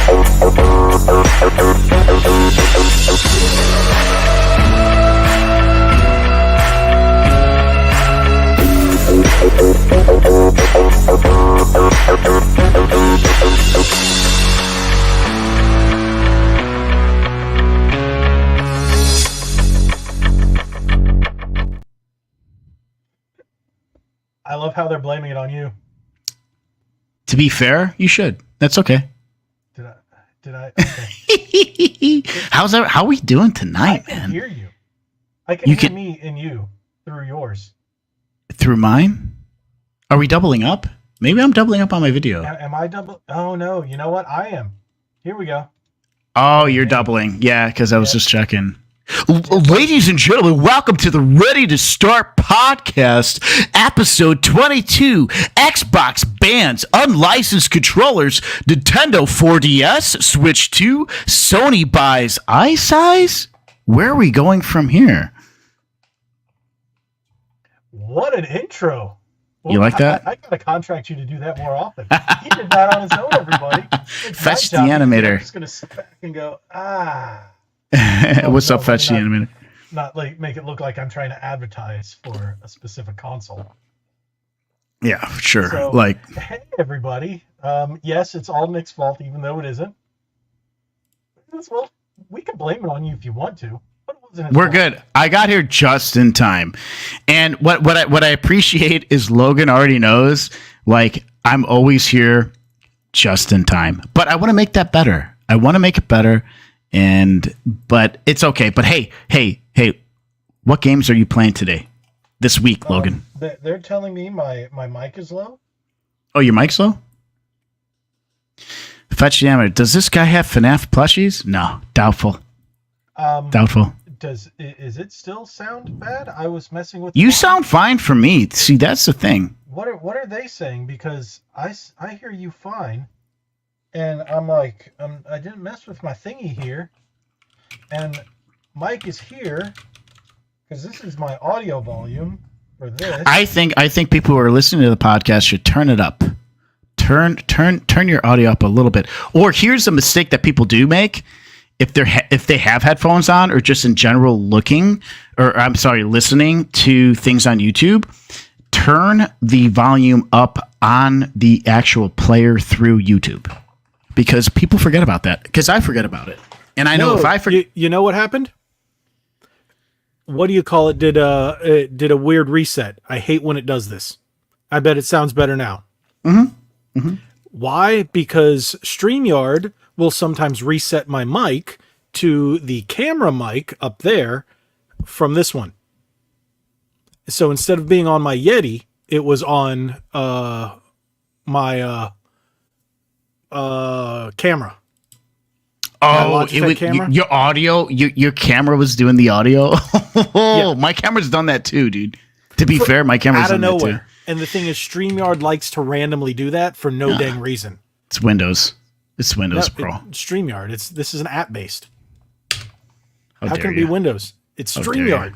I love how they're blaming it on you. To be fair, you should. That's okay. Did I? Okay. How are we doing tonight, I can man? hear you. I can hear me and you through yours. Through mine? Are we doubling up? Maybe I'm doubling up on my video. Am I double? Oh, no. You know what? I am. Here we go. Oh, you're doubling. Yeah, because I was just checking. Ladies and gentlemen, welcome to the RedE2Start podcast, episode 22. Xbox bans unlicensed controllers, Nintendo 4DS, Switch 2, Sony buys iSize? Where are we going from here? What an intro. Well, you like that? I got to contract you to do that more often. He did that on his own, everybody. Fetch the animator. I'm just going to sit back and go, What's up, Fetch the animator? Not like make it look like I'm trying to advertise for a specific console. Yeah, sure. So, like, hey, everybody. Yes, it's all Nick's fault, even though it isn't. Well, we can blame it on you if you want to. We're good. I got here just in time, and what I appreciate is Logan already knows. Like, I'm always here just in time, but I want to make that better. I want to make it better, but it's okay. But hey, what games are you playing today, this week, Logan? They're telling me my mic is low. Oh, your mic's low? Fetch the animator. Does this guy have FNAF plushies? No, doubtful. Doubtful. Is it still sound bad? I was messing with. You sound fine for me. See, that's the thing. What are they saying? Because I hear you fine, and I'm like, I didn't mess with my thingy here, and Mike is here because this is my audio volume for this. I think people who are listening to the podcast should turn it up. Turn your audio up a little bit. Or here's a mistake that people do make. If they have headphones on or just in general listening to things on YouTube, turn the volume up on the actual player through YouTube, because people forget about that. Because I forget about it, and I know if I forget, you know what happened? What do you call it? It did a weird reset. I hate when it does this. I bet it sounds better now. Mm-hmm. Mm-hmm. Why? Because StreamYard will sometimes reset my mic to the camera mic up there from this one. So instead of being on my Yeti, it was on my camera. Oh, your audio, your camera was doing the audio. Yeah. My camera's done that too, dude. To be fair, my camera's done that too. And the thing is, StreamYard likes to randomly do that for no dang reason. It's Windows. It's Windows, bro. StreamYard. This is an app based. How can it be Windows? It's How StreamYard.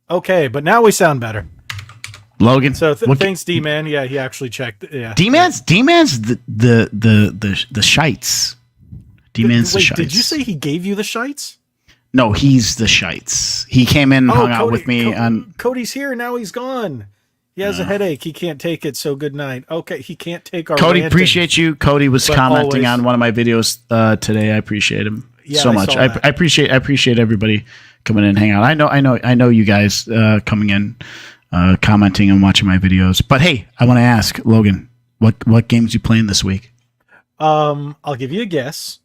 Okay, but now we sound better. Logan. So thanks, D-Man. Yeah, he actually checked. Yeah. D-Man's the shites. D-Man's the shites. Did you say he gave you the shites? No, he's the shites. He came in and hung out with me on. Cody's here. Now he's gone. He has a headache. He can't take it. So good night. Okay, he can't take our. Cody, ranting. appreciate you. Cody was commenting on one of my videos today. I appreciate him so much. I appreciate everybody coming in and hang out. I know you guys coming in, commenting and watching my videos. But hey, I want to ask Logan, what games you playing this week? I'll give you a guess.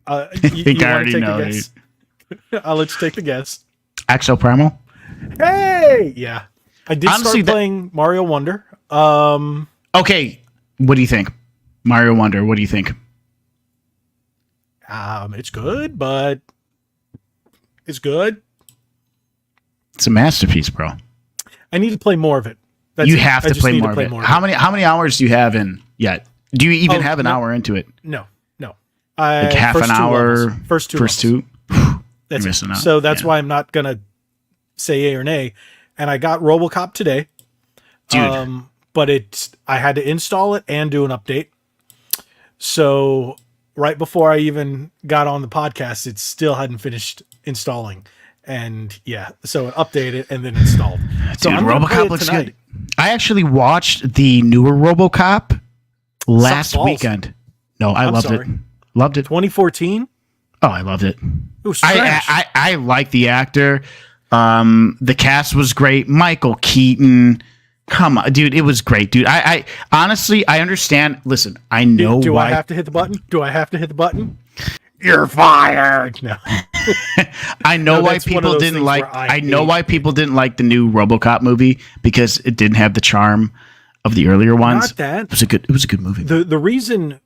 I think I already know. I'll let you take the guess. Exo Primal. Hey, yeah, I did start playing Mario Wonder. Okay, what do you think? Mario Wonder. What do you think? It's good, but it's good. It's a masterpiece, bro. I need to play more of it. You have to play more of it. How many hours do you have in yet? Do you even have an hour into it? No. Like half an hour. First two. That's missing out. So that's why I'm not gonna say yay or nay. And I got RoboCop today. Dude, but I had to install it and do an update. So right before I even got on the podcast, it still hadn't finished installing. And yeah, so it updated and then installed. So Dude, I'm gonna play RoboCop it looks tonight. good. I actually watched the newer RoboCop last balls. weekend. No, I I'm loved sorry. it. Loved it. 2014. Oh, I loved it. It was trash. I like the actor. The cast was great. Michael Keaton. Come on, dude. It was great, dude. I honestly, I understand. Listen, I know Do why. I have to hit the button? Do I have to hit the button? You're fired. No. I know No, why that's one of people those didn't things like. where I I know hate why people didn't like the new RoboCop movie because it didn't have the charm of the earlier ones. Not that. It was a good movie. The reason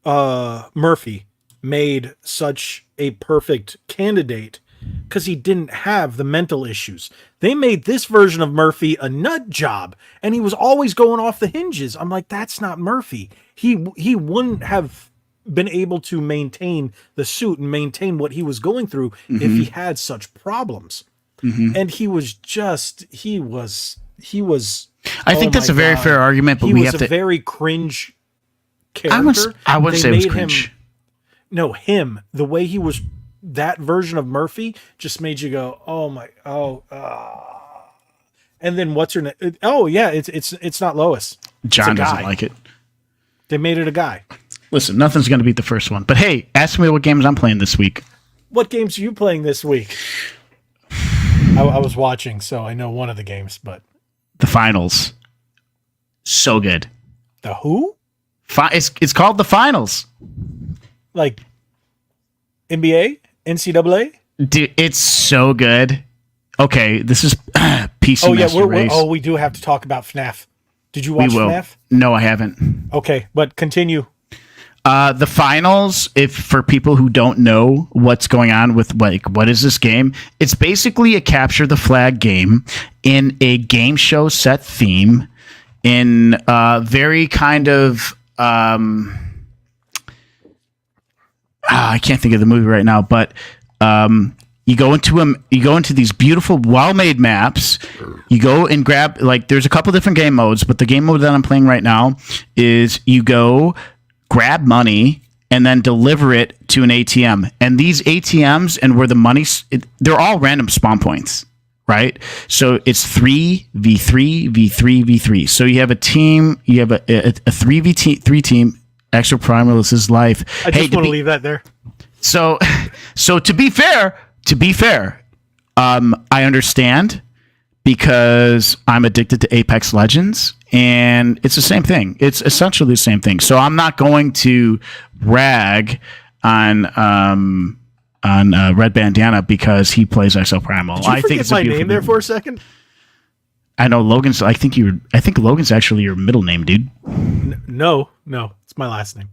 Murphy made such a perfect candidate because he didn't have the mental issues. They made this version of Murphy a nut job, and he was always going off the hinges. I'm like, that's not Murphy. He wouldn't have been able to maintain the suit and maintain what he was going through if he had such problems. And he was. I think that's a very fair argument, but he we was have a to. very cringe character. I wouldn't They say it was made him- cringe. No, him. The way he was, that version of Murphy just made you go, oh my, And then what's her name? Oh yeah, it's not Lois. John it's a doesn't guy. like it. They made it a guy. Listen, nothing's going to beat the first one. But hey, ask me what games I'm playing this week. What games are you playing this week? I was watching, so I know one of the games, but The Finals. So good. the who? It's called The Finals. Like NBA, NCAA? Dude, it's so good. Okay, this is PC Oh yeah, Master Race. we do have to talk about FNAF. Did you watch we will. FNAF? No, I haven't. Okay, but continue. The Finals, if for people who don't know what's going on with what is this game? It's basically a capture the flag game in a game show set theme in very kind of I can't think of the movie right now, but you go into these beautiful, well-made maps. You go and grab there's a couple different game modes, but the game mode that I'm playing right now is you go grab money and then deliver it to an ATM. And these ATMs and where the money's, they're all random spawn points, right? So it's 3v3, v3, v3. So you have a team, you have a 3v3 team. Extra Primalist is life. I just want to leave that there. So to be fair, I understand because I'm addicted to Apex Legends, and it's the same thing. It's essentially the same thing. So I'm not going to rag on Red Bandana because he plays Exo Primal. Did you I think it's my a beautiful name there game. for a second? I know Logan's. I think Logan's actually your middle name, dude. No, it's my last name.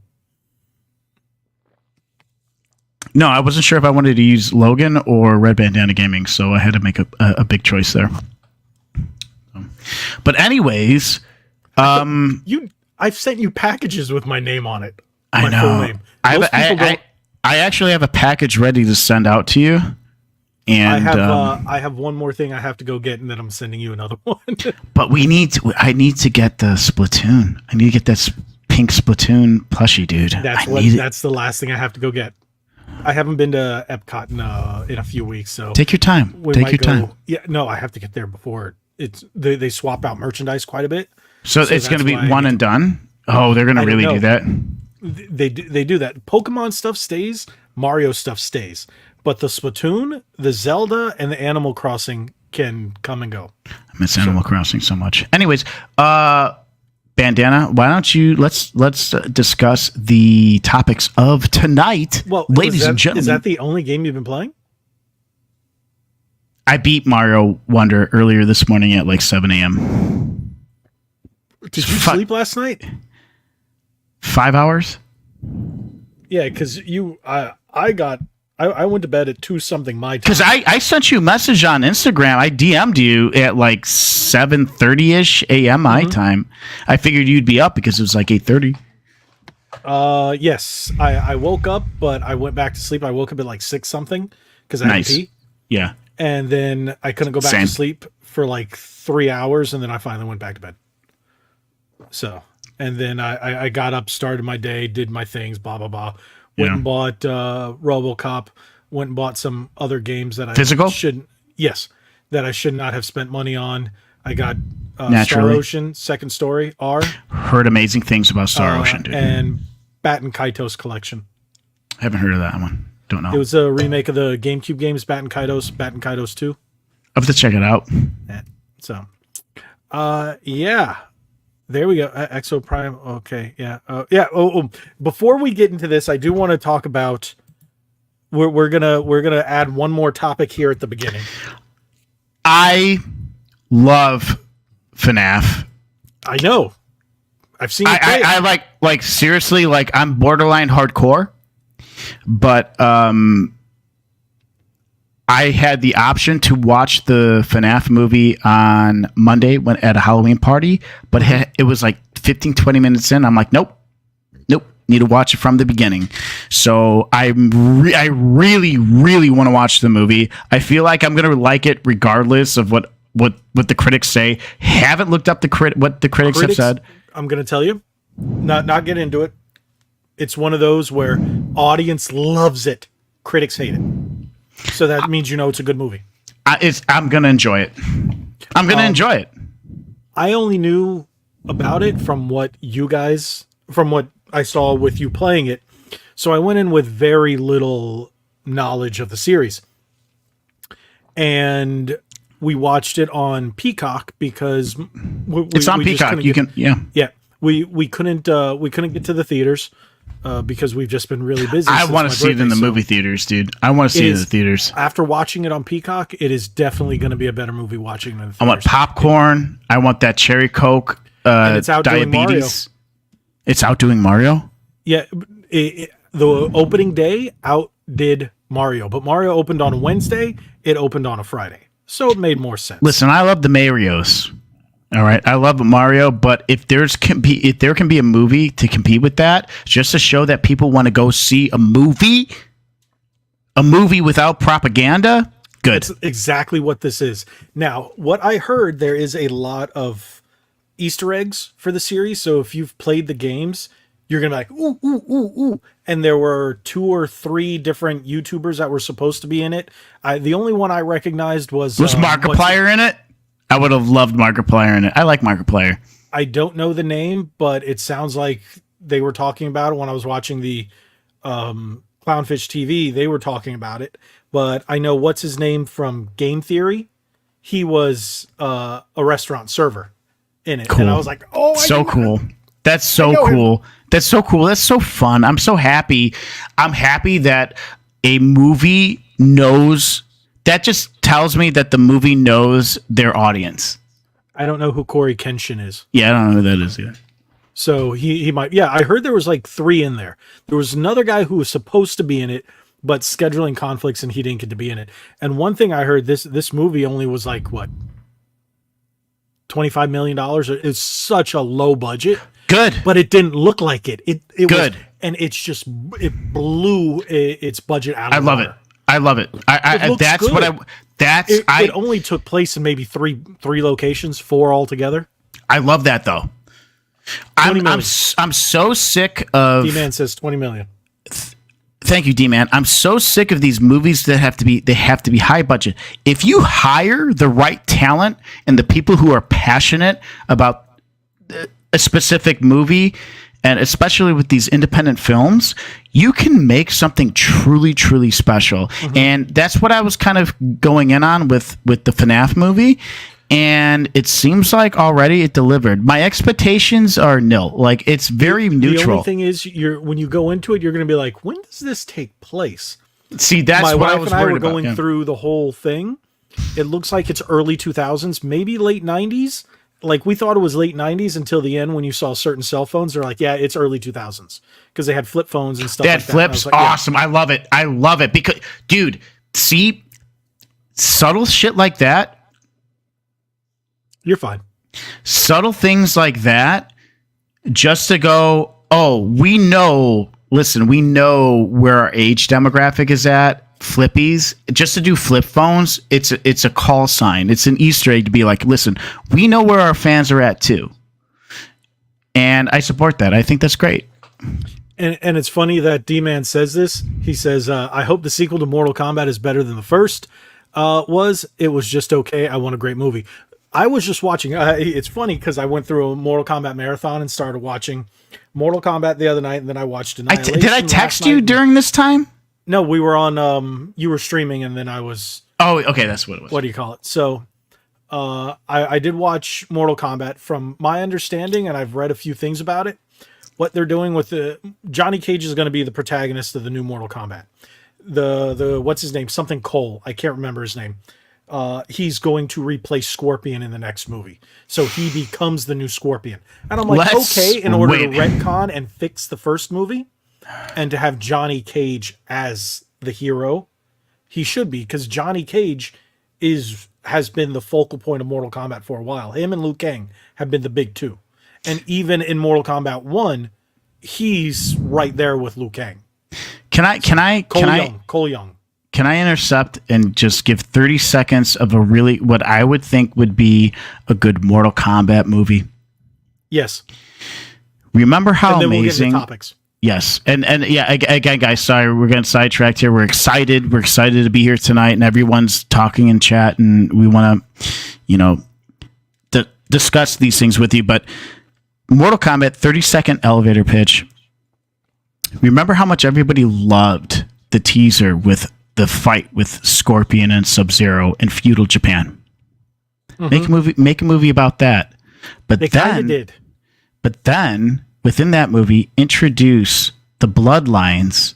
No, I wasn't sure if I wanted to use Logan or Red Bandana Gaming, so I had to make a big choice there. But anyways, I've sent you packages with my name on it. I My full know. name. Most people don't. I actually have a package ready to send out to you. And I have one more thing I have to go get, and then I'm sending you another one. but I need to get the Splatoon. I need to get that pink Splatoon plushie, dude. That's the last thing I have to go get. I haven't been to Epcot in a few weeks, so Take your time. Take your time. Yeah, no, I have to get there before they swap out merchandise quite a bit. So it's going to be that's why one and done. Oh, they're going to really do that. They do that. Pokemon stuff stays, Mario stuff stays, but the Splatoon, the Zelda, and the Animal Crossing can come and go. I miss Animal Crossing so much. Anyways, Bandana, why don't you let's discuss the topics of tonight, ladies and gentlemen. Is that the only game you've been playing? I beat Mario Wonder earlier this morning at like 7 a.m. Did you sleep last night? 5 hours? Yeah, because I went to bed at 2 something my time. Because I sent you a message on Instagram. I DM'd you at like 7:30ish a.m. my time. I figured you'd be up because it was like 8:30. Yes, I woke up, but I went back to sleep. I woke up at like 6 something because I had to pee. Yeah. And then I couldn't go back to sleep for like 3 hours, and then I finally went back to bed. So, and then I got up, started my day, did my things, blah blah blah. Yeah. Went and bought RoboCop. Went and bought some other games that I Physical? shouldn't. Yes, that I should not have spent money on. I got Star Naturally. Ocean Second Story R Heard amazing things about Star Ocean, dude. and Batten Kaitos Collection. Haven't heard of that one. Don't know. It was a remake of the GameCube games, Batten Kaitos 2. I'll have to check it out. Yeah. So, yeah, there we go. Exo Prime. Okay, yeah, yeah. Before we get into this, I do want to talk about. We're gonna add one more topic here at the beginning. I love FNAF. I know. I've seen. I like seriously, like I'm borderline hardcore, but I had the option to watch the FNAF movie on Monday when at a Halloween party, but it was like 15, 20 minutes in. I'm like, nope, need to watch it from the beginning. So I really, really want to watch the movie. I feel like I'm going to like it regardless of what the critics say. Haven't looked up what the critics have said. I'm going to tell you, not get into it. It's one of those where audience loves it, critics hate it. So that means it's a good movie. I'm going to enjoy it. I'm going to enjoy it. I only knew about it from what I saw with you playing it. So I went in with very little knowledge of the series. And we watched it on Peacock because it's on Peacock. You can, yeah. Yeah. We couldn't get to the theaters because we've just been really busy. I want to see it in the movie theaters, dude. I want to see it in the theaters. After watching it on Peacock, it is definitely going to be a better movie watching it in the theaters. I want popcorn. I want that cherry Coke. And it's outdoing diabetes. Mario. It's outdoing Mario? Yeah. The opening day outdid Mario, but Mario opened on a Wednesday. It opened on a Friday. So it made more sense. Listen, I love the Marios. All right, I love Mario, but if there can be a movie to compete with that, just to show that people want to go see a movie without propaganda, good. That's exactly what this is. Now, what I heard, there is a lot of Easter eggs for the series. So if you've played the games, you're gonna be like, ooh, ooh, ooh, ooh. And there were 2 or 3 different YouTubers that were supposed to be in it. The only one I recognized was Markiplier in it. I would have loved Markiplier in it. I like Markiplier. I don't know the name, but it sounds like they were talking about it when I was watching the Clownfish TV. They were talking about it, but I know what's his name from Game Theory. He was a restaurant server in it, cool. And I was like, "Oh, so cool! That's so cool! That's so cool! That's so fun! I'm so happy! I'm happy that a movie knows." That just tells me that the movie knows their audience. I don't know who Corey Kenshin is. Yeah, I don't know who that is either. So he might. Yeah, I heard there was like 3 in there. There was another guy who was supposed to be in it, but scheduling conflicts and he didn't get to be in it. And one thing I heard, this movie only was like what, $25 million. It's such a low budget. Good, but it didn't look like it. It good, was, and it blew its budget out. I love it. I love it. That's good. It only took place in maybe three locations, 4 altogether. I love that though. I'm so sick of. D-Man says 20 million. Thank you, D-Man. I'm so sick of these movies that have to be high budget. If you hire the right talent and the people who are passionate about a specific movie, and especially with these independent films, you can make something truly, truly special. Mm-hmm. And that's what I was kind of going in on with the FNAF movie. And it seems like already it delivered. My expectations are nil. Like, it's very neutral. The only thing is, when you go into it, you're going to be like, when does this take place? See, that's what I was worried about. My wife and I were going through the whole thing. It looks like it's early 2000s, maybe late 90s. Like, we thought it was late 90s until the end when you saw certain cell phones. They're like, yeah, it's early 2000s. Because they had flip phones and stuff like that. They had flips. Like, awesome. Yeah. I love it. I love it. Because, dude, see, subtle shit like that. You're fine. Subtle things like that, just to go, oh, we know where our age demographic is at. Flippies, just to do flip phones, it's a call sign. It's an Easter egg to be like, listen, we know where our fans are at too. And I support that. I think that's great. And it's funny that D-Man says this. He says, I hope the sequel to Mortal Kombat is better than the first was. It was just okay. I want a great movie. I was just watching. It's funny because I went through a Mortal Kombat marathon and started watching Mortal Kombat the other night, and then I watched Annihilation. Did I text you during this time? No, we were on. You were streaming, and then I was. Oh, okay, that's what it was. What do you call it? So, I did watch Mortal Kombat. From my understanding, and I've read a few things about it. What they're doing with Johnny Cage is going to be the protagonist of the new Mortal Kombat. The what's his name? Something Cole. I can't remember his name. He's going to replace Scorpion in the next movie. So he becomes the new Scorpion. And I'm like, okay, in order to retcon and fix the first movie and to have Johnny Cage as the hero, he should be, because Johnny Cage has been the focal point of Mortal Kombat for a while. Him and Liu Kang have been the big two. And even in Mortal Kombat 1, he's right there with Liu Kang. Cole Young. Can I intercept and just give 30 seconds of what I would think would be a good Mortal Kombat movie? Yes. Remember how and then amazing? We'll get into topics. Yes, and yeah, again, guys, sorry, we're getting sidetracked here. We're excited to be here tonight, and everyone's talking in chat, and we want to, discuss these things with you. But Mortal Kombat 30-second elevator pitch. Remember how much everybody loved the teaser with the fight with Scorpion and Sub-Zero in feudal Japan. Mm-hmm. Make a movie about that. But they kind of did. But then within that movie, introduce the bloodlines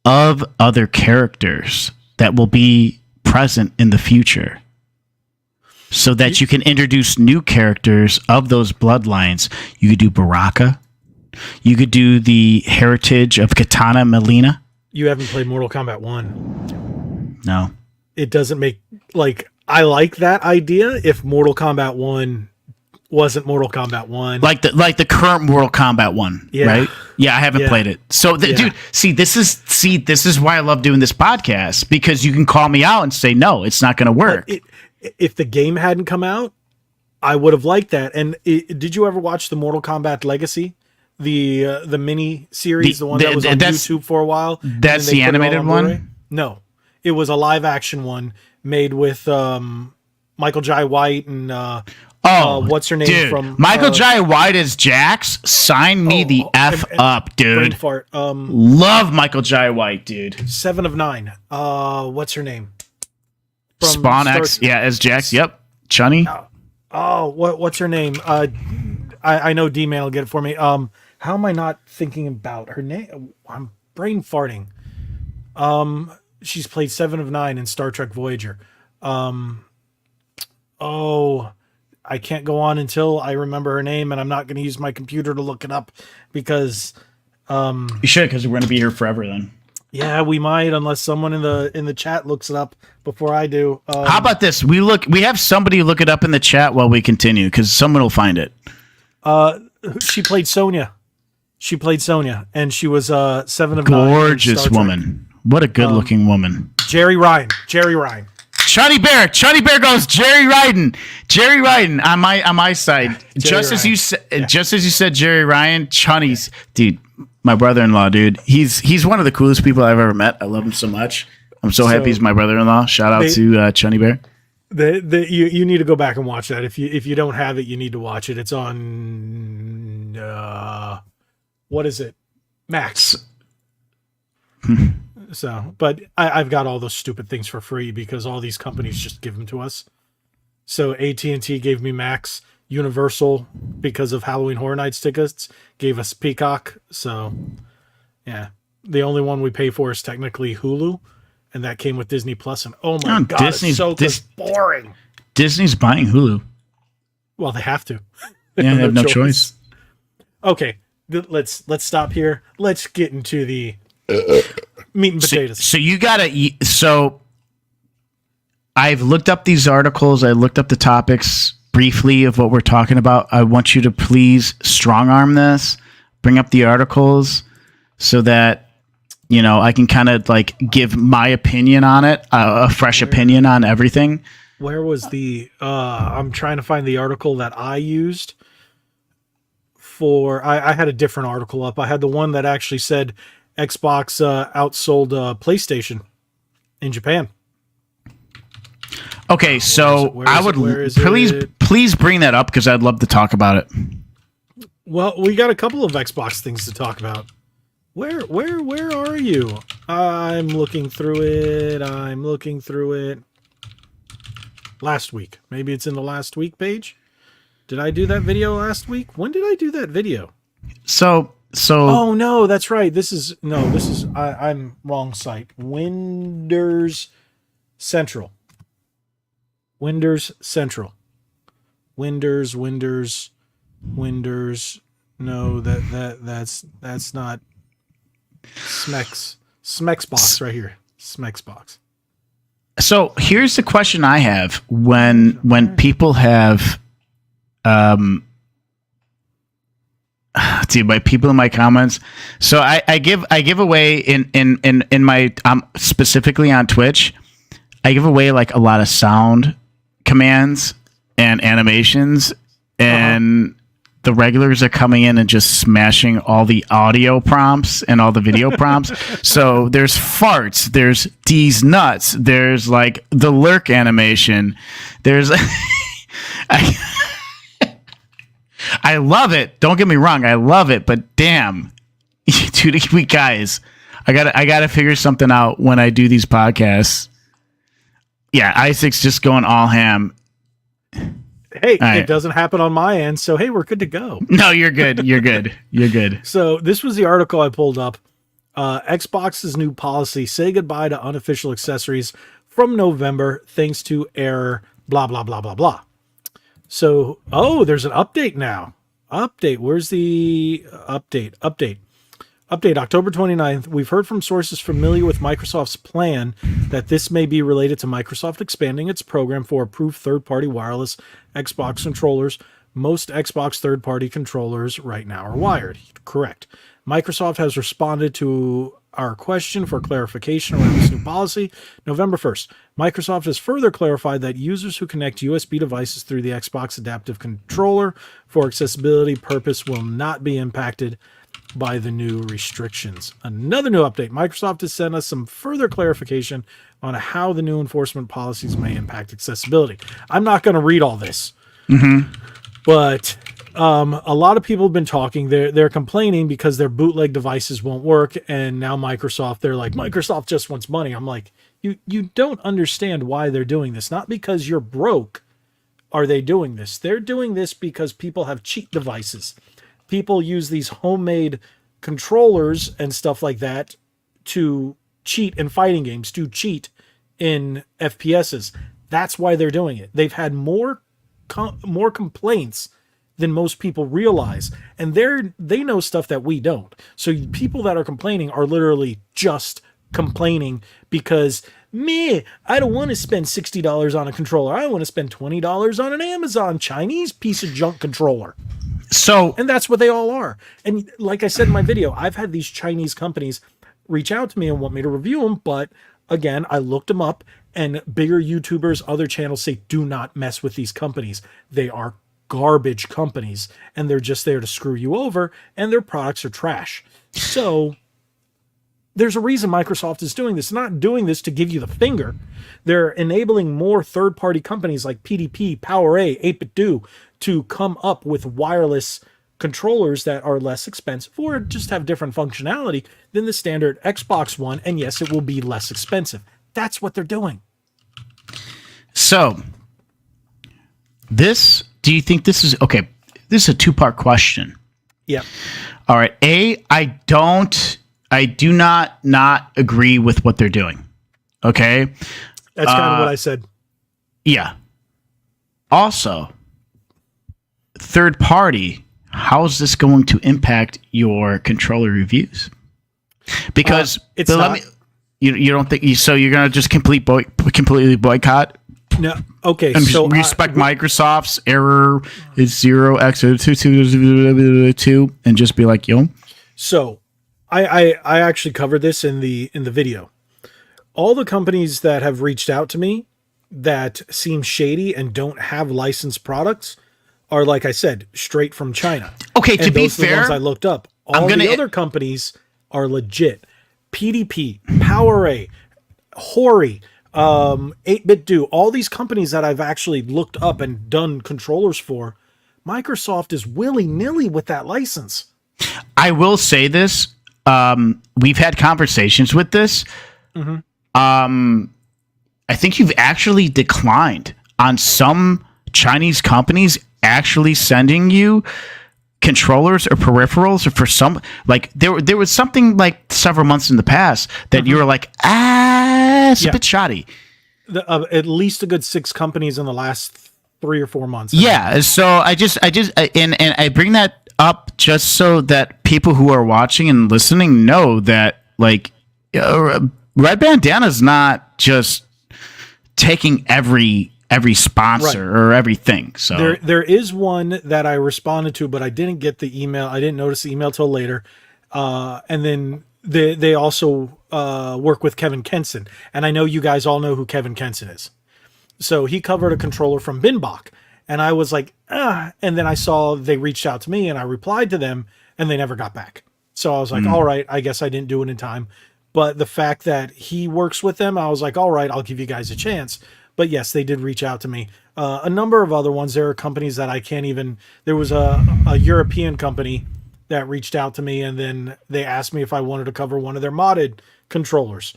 of other characters that will be present in the future, so that you can introduce new characters of those bloodlines. You could do Baraka. You could do the heritage of Katana Melina. You haven't played Mortal Kombat 1. No. It doesn't make, I like that idea if Mortal Kombat 1 wasn't Mortal Kombat 1. Like the current Mortal Kombat 1, right? Yeah, I haven't played it. So, dude, this is why I love doing this podcast, because you can call me out and say, no, it's not going to work. If the game hadn't come out, I would have liked that. And did you ever watch the Mortal Kombat Legacy? The mini series, the one that was on YouTube for a while. That's the animated one? No, it was a live action one made with Michael Jai White and what's her name, dude, from Michael Jai White as Jax. Sign me the F up, dude. Brain fart. Love Michael Jai White, dude. 7 of 9. What's her name? From Spawn X, as Jax. Yep, Chun-Li. What's her name? I know D-Man will get it for me. How am I not thinking about her name? I'm brain farting. She's played 7 of 9 in Star Trek Voyager. I can't go on until I remember her name, and I'm not going to use my computer to look it up because you should, because we're going to be here forever then. Yeah, we might, unless someone in the chat looks it up before I do. How about this? We have somebody look it up in the chat while we continue, because someone will find it. She played Sonya. And she was 7 of 9. Gorgeous woman. What a good-looking woman. Jerry Ryan. Chunny Bear goes Jerry Ryden on my side. Just as you said Jerry Ryan, Chunny's dude, my brother-in-law, dude. He's one of the coolest people I've ever met. I love him so much. I'm so happy he's my brother-in-law. Shout out to Chunny Bear. You need to go back and watch that. If you don't have it, you need to watch it. It's on what is it? Max. So, but I've got all those stupid things for free because all these companies just give them to us. So AT&T gave me Max. Universal, because of Halloween Horror Nights tickets, gave us Peacock. So, yeah, the only one we pay for is technically Hulu, and that came with Disney Plus. And oh my god, it's so boring. Disney's buying Hulu. Well, they have to. They have no choice. Okay, let's stop here. Let's get into the meat and potatoes. So you gotta. So I've looked up these articles. I looked up the topics briefly of what we're talking about. I want you to please strong arm this. Bring up the articles so that I can kind of give my opinion on it, a fresh opinion on everything. Where was the? I'm trying to find the article that I used for, I had a different article up. I had the one that actually said Xbox outsold PlayStation in Japan. Okay, so I would please bring that up because I'd love to talk about it. Well, we got a couple of Xbox things to talk about. Where are you? I'm looking through it. Last week. Maybe it's in the last week page. Did I do that video last week? When did I do that video? So Oh no, that's right. I'm wrong site. Windows Central. Windows. No, that's not Smex box right here. Smex box. So here's the question I have when people have see by people in my comments. So I give away in my specifically on Twitch, I give away like a lot of sound commands and animations, and the regulars are coming in and just smashing all the audio prompts and all the video prompts. So there's farts, there's D's nuts, there's like the lurk animation, there's I love it. Don't get me wrong, I love it, but damn, we guys, I gotta figure something out when I do these podcasts. Yeah, Isaac's just going all ham. Hey, right. It doesn't happen on my end, so hey, we're good to go. No, you're good. You're good. You're good. So this was the article I pulled up. Xbox's new policy: say goodbye to unofficial accessories from November, thanks to error. Blah blah blah blah blah. So, there's an update now. Update. Where's the update? Update October 29th. We've heard from sources familiar with Microsoft's plan that this may be related to Microsoft expanding its program for approved third-party wireless Xbox controllers. Most Xbox third-party controllers right now are wired. Correct. Microsoft has responded to our question for clarification around this new policy. November 1st, Microsoft has further clarified that users who connect USB devices through the Xbox Adaptive Controller for accessibility purpose will not be impacted by the new restrictions. Another new update. Microsoft has sent us some further clarification on how the new enforcement policies may impact accessibility. I'm not going to read all this, but a lot of people have been talking. They're complaining because their bootleg devices won't work, and now they're like, Microsoft just wants money. I'm like, you don't understand why they're doing this. Not because you're broke are they doing this. They're doing this because people have cheat devices. People use these homemade controllers and stuff like that to cheat in fighting games, to cheat in FPSs. That's why they're doing it. They've had more complaints than most people realize, and they know stuff that we don't. So people that are complaining are literally just complaining because I don't want to spend $60 on a controller. I want to spend $20 on an Amazon Chinese piece of junk controller. And that's what they all are. And like I said in my video, I've had these Chinese companies reach out to me and want me to review them. But again, I looked them up, and bigger YouTubers, other channels say, do not mess with these companies. They are garbage companies, and they're just there to screw you over, and their products are trash. So there's a reason Microsoft is doing this. They're not doing this to give you the finger. They're enabling more third-party companies like PDP, PowerA, 8BitDo to come up with wireless controllers that are less expensive or just have different functionality than the standard Xbox One. And yes, it will be less expensive. That's what they're doing. So do you think this is, okay, this is a two-part question. Yeah. All right. I do not agree with what they're doing. Okay. That's kind of what I said. Yeah. Also, third party, how is this going to impact your controller reviews? Because it's not. You don't think so? You're going to just completely boycott? No. Okay. And so respect Microsoft's error is 0x222 and just be like, yo. So I actually covered this in the video. All the companies that have reached out to me that seem shady and don't have licensed products, are, like I said, straight from China. Okay, to And be those are the fair, ones I looked up. All gonna- the other companies are legit. PDP, PowerA, Hori, 8-Bit Do, all these companies that I've actually looked up and done controllers for, Microsoft is willy-nilly with that license. I will say this. We've had conversations with this. I think you've actually declined on some Chinese companies actually sending you controllers or peripherals, or for some, like there was something like several months in the past that you were like, it's a bit shoddy. At least a good 6 companies in the last 3 or 4 months. Yeah. So I bring that up just so that people who are watching and listening know that, like, Red Bandana's not just taking every sponsor or everything. So there is one that I responded to, but I didn't get the email. I didn't notice the email till later. And then they also work with Kevin Kenson, and I know you guys all know who Kevin Kenson is. So he covered a controller from Binbach, and I was like, and then I saw they reached out to me, and I replied to them, and they never got back. So I was like, all right, I guess I didn't do it in time. But the fact that he works with them, I was like, all right, I'll give you guys a chance. But yes, they did reach out to me. A number of other ones. There are companies that I can't even. There was a European company that reached out to me, and then they asked me if I wanted to cover one of their modded controllers.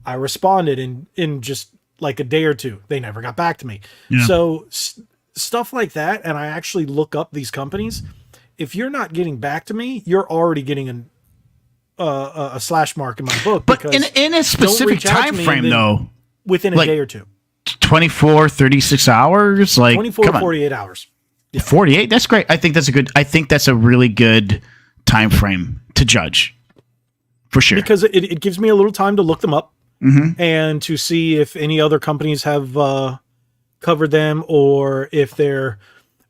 I responded in just like a day or two. They never got back to me. Yeah. So stuff like that, and I actually look up these companies. If you're not getting back to me, you're already getting a slash mark in my book. But in a specific time frame, though, within a day or two. 24, 36 hours, like 24 to 48 hours. Yeah. 48, that's great. I think that's a really good time frame to judge, for sure, because it gives me a little time to look them up and to see if any other companies have covered them, or if they're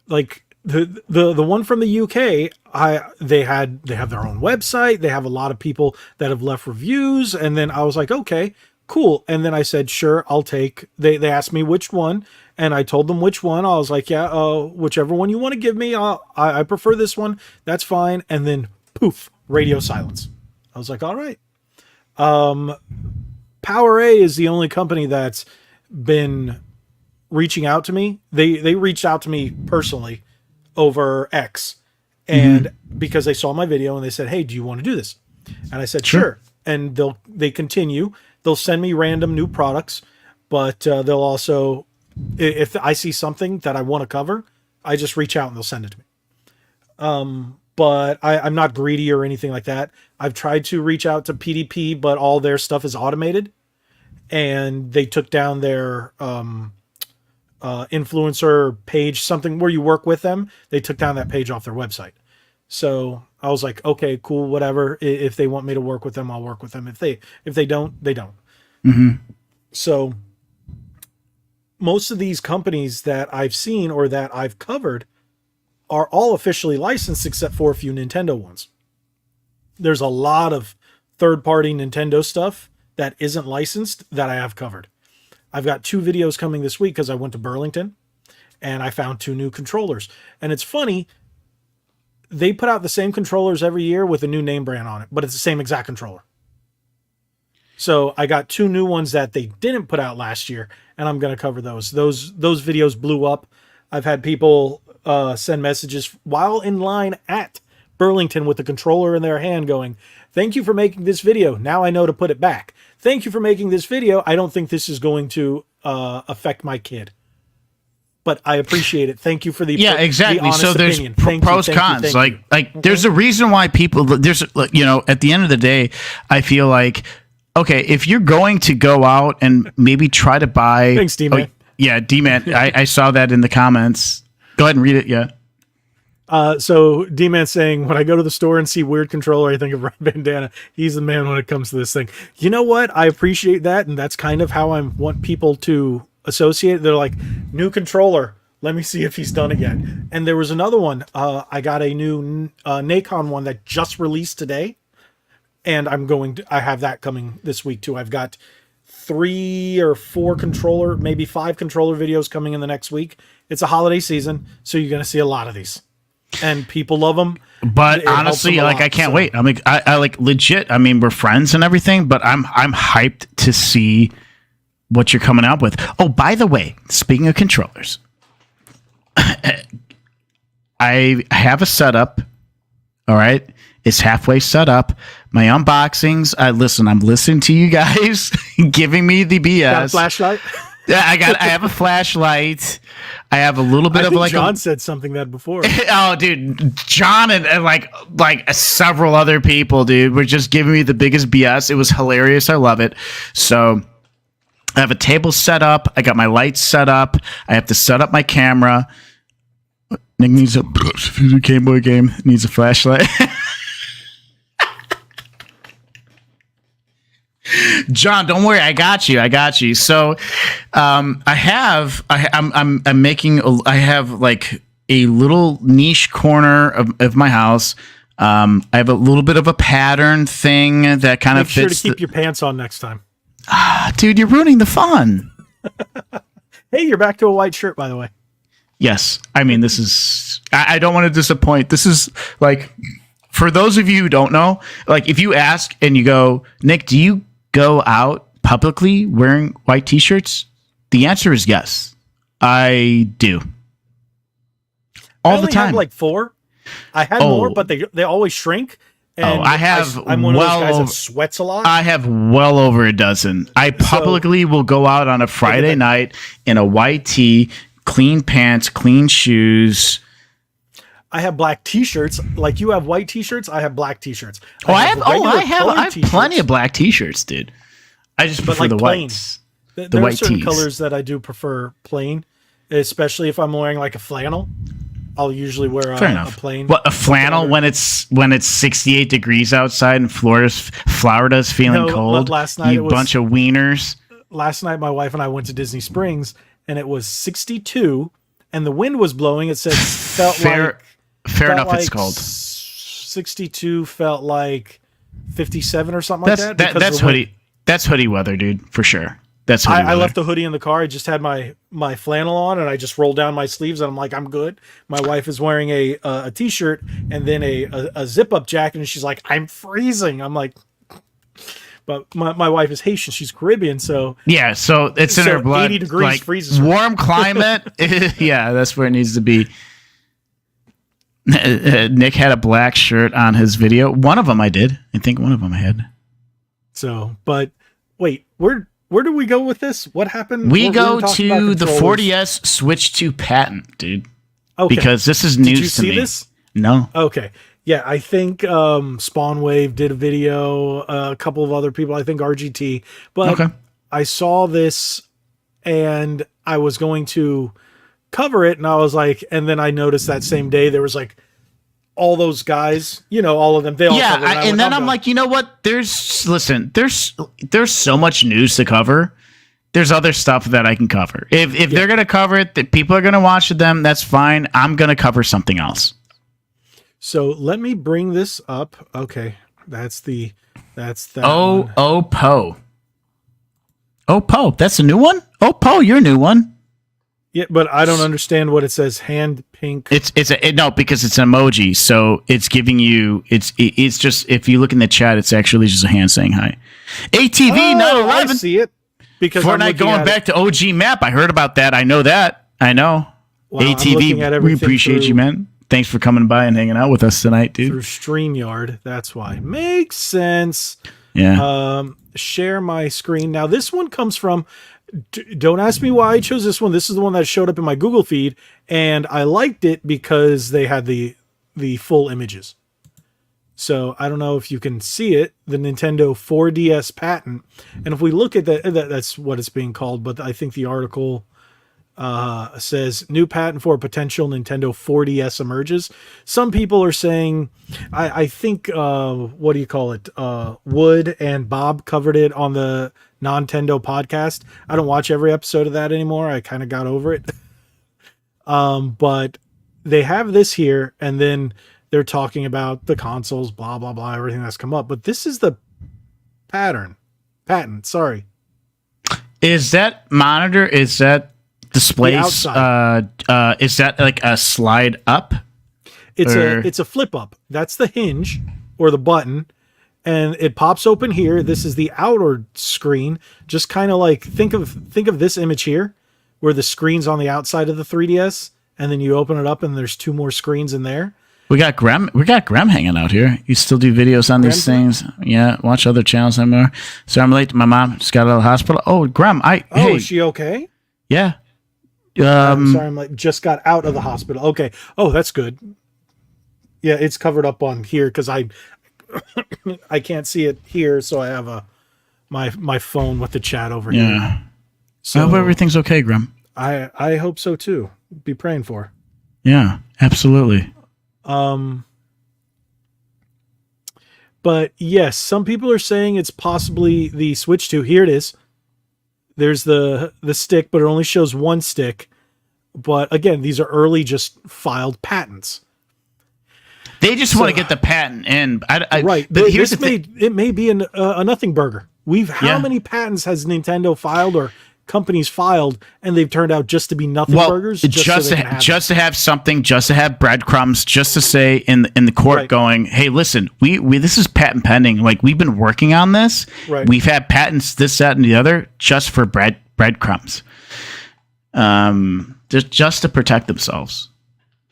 like the one from the UK. They have their own website. They have a lot of people that have left reviews, and then I was like, okay, cool. And then I said, sure, I'll take. They asked me which one, and I told them which one. I was like, yeah, whichever one you want to give me, I prefer this one. That's fine. And then poof, radio silence. I was like, all right. PowerA is the only company that's been reaching out to me. They reached out to me personally over X, and because they saw my video and they said, hey, do you want to do this? And I said, sure. And they continue. They'll send me random new products, but they'll also, if I see something that I want to cover, I just reach out and they'll send it to me. But I'm not greedy or anything like that. I've tried to reach out to PDP, but all their stuff is automated, and they took down their influencer page, something where you work with them. They took down that page off their website. So I was like, okay, cool, whatever. If they want me to work with them, I'll work with them. If they don't, they don't. So most of these companies that I've seen or that I've covered are all officially licensed, except for a few Nintendo ones. There's a lot of third-party Nintendo stuff that isn't licensed that I have covered. I've got 2 videos coming this week because I went to Burlington and I found 2 new controllers. And it's funny, they put out the same controllers every year with a new name brand on it, but it's the same exact controller. So I got 2 new ones that they didn't put out last year, and I'm going to cover those. Those videos blew up. I've had people send messages while in line at Burlington with the controller in their hand going, thank you for making this video. Now I know to put it back. Thank you for making this video. I don't think this is going to affect my kid, but I appreciate it. Thank you for the exactly. The honest so there's opinion. Pros, cons. There's a reason why people. There's at the end of the day, I feel like, okay, if you're going to go out and maybe try to buy, thanks, D-Man. D-Man. I saw that in the comments. Go ahead and read it. Yeah. So D-Man saying, when I go to the store and see weird controller, I think of Red Bandana. He's the man when it comes to this thing. You know what? I appreciate that. And that's kind of how I want people to associate. They're like, new controller. Let me see if he's done again. And there was another one. I got a new Nacon one that just released today. And I have that coming this week too. I've got 3 or 4 controller, maybe 5 controller videos coming in the next week. it's a holiday season, so you're going to see a lot of these, and people love them. But honestly, like, I can't wait. I like legit. I mean, we're friends and everything, but I'm hyped to see what you're coming out with. Oh, by the way, speaking of controllers, I have a setup. All right, it's halfway set up. My unboxings. I'm listening to you guys giving me the BS. Got a flashlight? Yeah, I have a flashlight. I have a little bit I of think like John said something that before. Oh, dude, John and like several other people, dude, were just giving me the biggest BS. It was hilarious. I love it. So I have a table set up. I got my lights set up. I have to set up my camera. Nick needs a Game Boy game. Needs a flashlight. John, don't worry, I got you. So, I'm making. I have like a little niche corner of my house. I have a little bit of a pattern thing that kind of fits. Make sure to keep your pants on next time. Dude, you're ruining the fun. Hey, you're back to a white shirt, by the way. Yes, I mean this is. I don't want to disappoint. This is like, for those of you who don't know, like if you ask and you go, Nick, do you go out publicly wearing white t-shirts? The answer is yes, I do. All the time. Have like 4. I had more, but they always shrink. And I'm one of those guys that sweats a lot. I have well over a dozen. I publicly will go out on a Friday night in a white tee, clean pants, clean shoes. I have black t-shirts. Like you have white t-shirts, I have black t-shirts. I have plenty of black t-shirts, dude. I just prefer the whites. There are certain colors that I do prefer plain, especially if I'm wearing like a flannel. I'll usually wear a plain. What, a flannel when it's 68 degrees outside and Florida's feeling cold? Last night bunch of wieners. Last night my wife and I went to Disney Springs and it was 62 and the wind was blowing. It said fair enough. It's cold. 62 felt like 57 or something like that. That's hoodie. That's hoodie weather, dude, for sure. That's hoodie weather. I left the hoodie in the car. I just had my flannel on, and I just rolled down my sleeves, and I'm like, I'm good. My wife is wearing a t-shirt and then a zip-up jacket, and she's like, I'm freezing. I'm like, but my wife is Haitian. She's Caribbean, so yeah. So it's in her blood. 80 degrees like, freezes her. Warm climate. Yeah, that's where it needs to be. Nick had a black shirt on his video. One of them I did. I think one of them I had. So, but wait, where do we go with this? What happened? We go to the 40S Switch 2 patent, dude. Okay. Because this is news to me. Did you see this? No. Okay. Yeah, I think Spawnwave did a video, a couple of other people, I think RGT. But okay. I saw this and I was going to cover it and I was like, and then I noticed that same day there was like all those guys, all of them. They all and then I'm like, you know what? There's so much news to cover. There's other stuff that I can cover. If they're gonna cover it, that people are gonna watch them. That's fine. I'm gonna cover something else. So let me bring this up. Okay, that's that. Oppo. Oppo. That's a new one. Oppo, your new one. Yeah, but I don't understand what it says. Hand pink. No, because it's an emoji, so it's giving you. It's just, if you look in the chat, it's actually just a hand saying hi. ATV 911. I see it. Because Fortnite going back to OG map. I heard about that. I know that. I know. Wow, ATV. We appreciate you, man. Thanks for coming by and hanging out with us tonight, dude. Through StreamYard. That's why. Makes sense. Yeah. Share my screen. Now this one comes from. Don't ask me why I chose this one. This is the one that showed up in my Google feed, and I liked it because they had the full images. So I don't know if you can see it, the Nintendo 4DS patent. And if we look at that's what it's being called, but I think the article says new patent for a potential Nintendo 4DS emerges. Some people are saying, I think, what do you call it? Wood and Bob covered it on the Nintendo podcast. I don't watch every episode of that anymore. I kind of got over it. But they have this here, and then they're talking about the consoles, blah, blah, blah, everything that's come up. But this is the patent, sorry. Is that monitor, is that displays. outside. Is that like a slide up? It's a flip up. That's the hinge or the button, and it pops open here. This is the outer screen. Just kind of like think of this image here, where the screen's on the outside of the 3DS, and then you open it up, and there's 2 more screens in there. We got Graham hanging out here. You still do videos on these things? Yeah, watch other channels anymore. So I'm late. My mom just got out of the hospital. Oh, Graham, hey. Is she okay? Yeah. I'm sorry, I'm like just got out of the hospital. Okay. Oh, that's good. Yeah, it's covered up on here because I can't see it here, so I have my phone with the chat over here. Yeah. So I hope everything's okay, Graham. I hope so too. Be praying for her. Yeah, absolutely. But yes, some people are saying it's possibly the Switch 2. Here it is. There's the stick, but it only shows 1 stick. But again, these are early just filed patents. They just want to get the patent in. Right. But here's the thing. It may be a nothing burger. How many patents has Nintendo filed or companies filed, and they've turned out just to be nothing burgers? Just to have something, just to have breadcrumbs, just to say in the court going, hey, listen, we this is patent pending. Like, we've been working on this. Right. We've had patents, this, that, and the other, just for breadcrumbs. Just to protect themselves.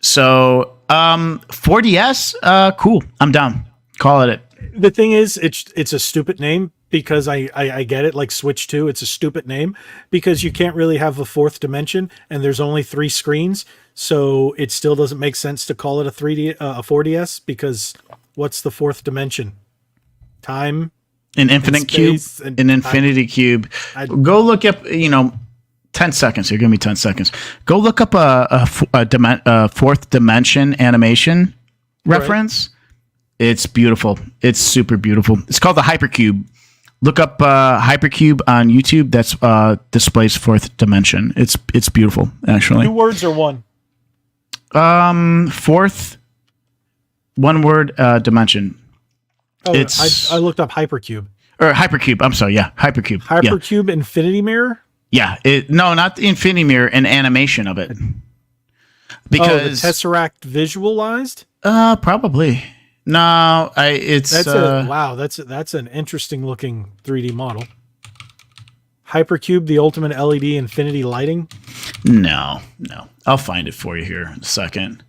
So 4DS, cool. I'm down. Call it. The thing is, it's a stupid name because I get it. Like Switch 2, it's a stupid name because you can't really have a 4th dimension and there's only 3 screens. So it still doesn't make sense to call it a 4DS because what's the 4th dimension? Time? An infinite cube? An infinity cube. Go look up, 10 seconds. You're giving me 10 seconds. Go look up a 4th dimension animation reference. Right. It's beautiful. It's super beautiful. It's called the Hypercube. Look up Hypercube on YouTube. That's displays 4th dimension. It's beautiful, actually. 2 words or 1? 4th, 1 word dimension. Oh, I looked up Hypercube. Or Hypercube. I'm sorry. Yeah, Hypercube. Hypercube Infinity Mirror. Yeah, no, not the Infinity Mirror, an animation of it. Because the Tesseract visualized? Probably. No, that's an interesting looking 3D model. Hypercube, the ultimate LED infinity lighting? No. I'll find it for you here in a second.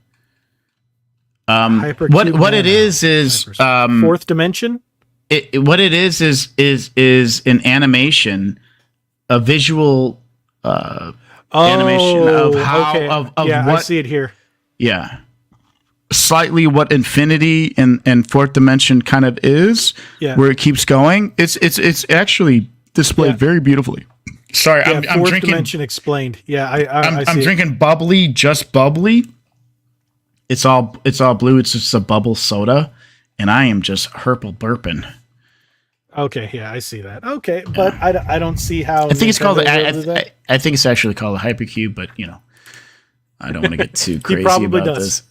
What it is 4th dimension? What it is an animation, a visual animation of how of what I see it here. Yeah. Slightly what infinity and 4th dimension kind of is, where it keeps going. It's actually displayed very beautifully. Sorry, I'm 4th drinking. dimension explained. Yeah, I'm drinking bubbly, just bubbly. It's all blue. It's just a bubble soda, and I am just burping. Okay, yeah, I see that. Okay, but I don't see how. I think it's called. I think it's actually called a Hypercube, but I don't want to get too crazy about this.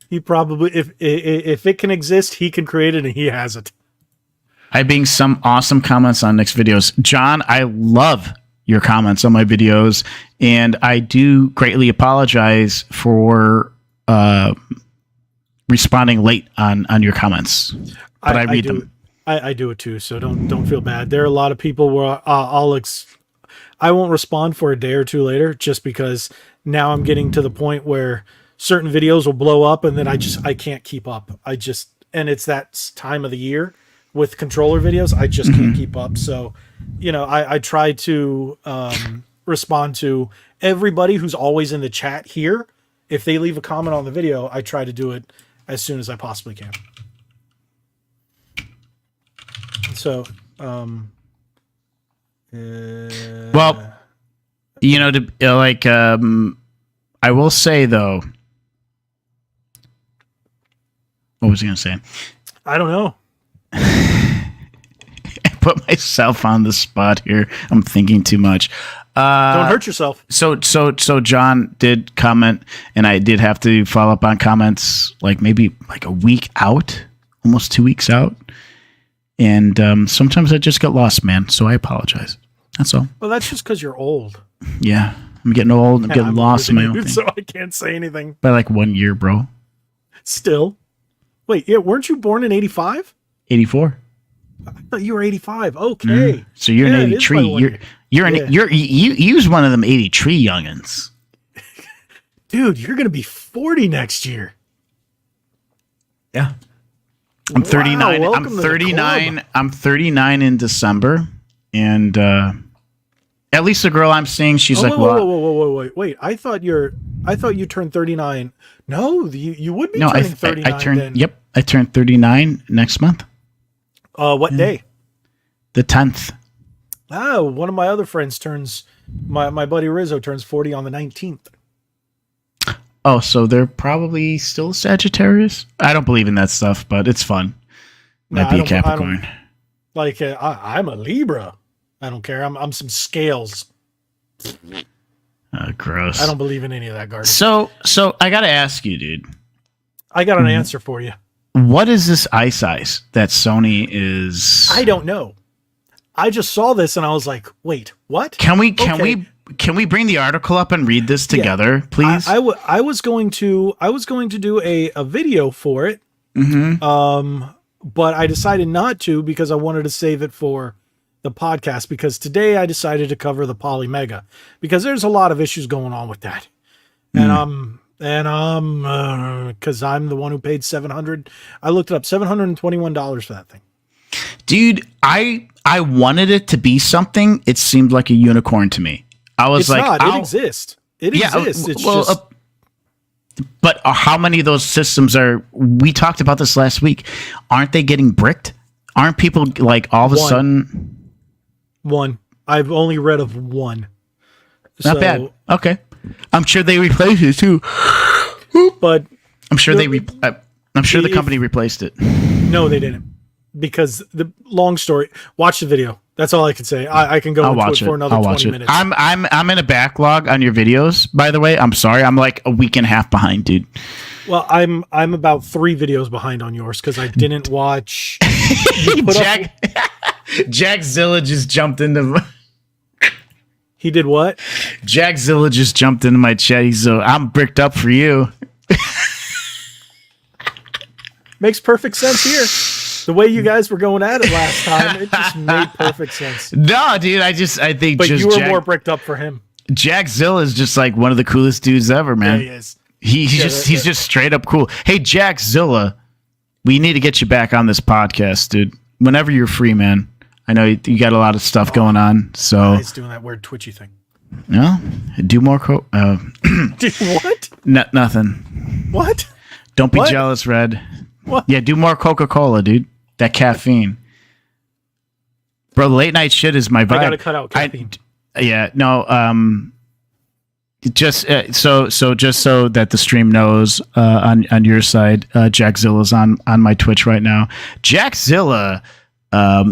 He probably, if it can exist, he can create it, and he has it. I being some awesome comments on next videos. John, I love your comments on my videos, and I do greatly apologize for responding late on your comments. But I read them. I do it too, so don't feel bad. There are a lot of people where I won't respond for a day or 2 later, just because now I'm getting to the point where certain videos will blow up and then I can't keep up. And it's that time of the year with controller videos. I just can't keep up. So, I try to respond to everybody who's always in the chat here. If they leave a comment on the video, I try to do it as soon as I possibly can. So, I will say though, what was I going to say? I don't know. I put myself on the spot here. I'm thinking too much. Don't hurt yourself. So John did comment, and I did have to follow up on comments maybe a week out, almost 2 weeks out. And sometimes I just get lost, man. So I apologize. That's all. Well, that's just because you're old. Yeah. I'm getting old. I'm getting I'm lost in my older own than you, thing. so I can't say anything. By like 1 year, bro. Still. Wait, yeah, weren't you born in 85? 84. I thought you were 85. Okay. So you're Yeah, an it is by 83. 1 year. You was one of them 83 youngins. Dude, you're going to be 40 next year. Yeah. I'm 39. welcome I'm to the 39. club. I'm 39 in December, and at least the girl I'm seeing, she's like, Wait. I thought you turned 39. No, you would be no, turning 39 I turned. then. Yep, I turned 39 next month, What day? the 10th. Oh, one of my other friends turns my buddy Rizzo turns 40 on the 19th. Oh, so they're probably still Sagittarius. I don't believe in that stuff, but it's fun. No, Might be a Capricorn. Like I'm a Libra. I don't care. I'm some scales. Gross. I don't believe in any of that garbage. So I gotta ask you, dude. I got an answer for you. What is this iSize that Sony is? I don't know. I just saw this and I was like, wait, what? Can we bring the article up and read this together, please? I was going to do a video for it. But I decided not to because I wanted to save it for the podcast, because today I decided to cover the Poly Mega because there's a lot of issues going on with that. And because I'm the one who paid $700. I looked it up, $721 for that thing. Dude, I wanted it to be something. It seemed like a unicorn to me. I was It exists. It exists. It's just. But how many of those systems are? We talked about this last week. Aren't they getting bricked? Aren't people like all of a sudden? One. I've only read of one. Not bad. Okay. I'm sure they replaced it too. But I'm sure I'm sure the company replaced it. No, they didn't. Because the long story. Watch the video. That's all I can say. I can go into it for another 20 minutes. I'm in a backlog on your videos, by the way. I'm sorry. I'm like a week and a half behind, dude. Well, I'm about 3 videos behind on yours because I didn't watch. Jack Zilla just jumped into. He did what? Jack Zilla just jumped into my chat. He's I'm bricked up for you. Makes perfect sense here. The way you guys were going at it last time, it just made perfect sense. No, dude, I think. But you were more bricked up for him. Jack Zilla is just like one of the coolest dudes ever, man. Yeah, he is. He's just straight up cool. Hey, Jack Zilla, we need to get you back on this podcast, dude. Whenever you're free, man. I know you got a lot of stuff going on, so he's doing that weird twitchy thing. No, do more. What? Nothing. What? Don't be jealous, Red. What? Yeah, do more Coca-Cola, dude. That caffeine, bro. The late night shit is my vibe. I gotta cut out caffeine. Just so that the stream knows on your side, Jack Zilla's on my Twitch right now. Jack Zilla,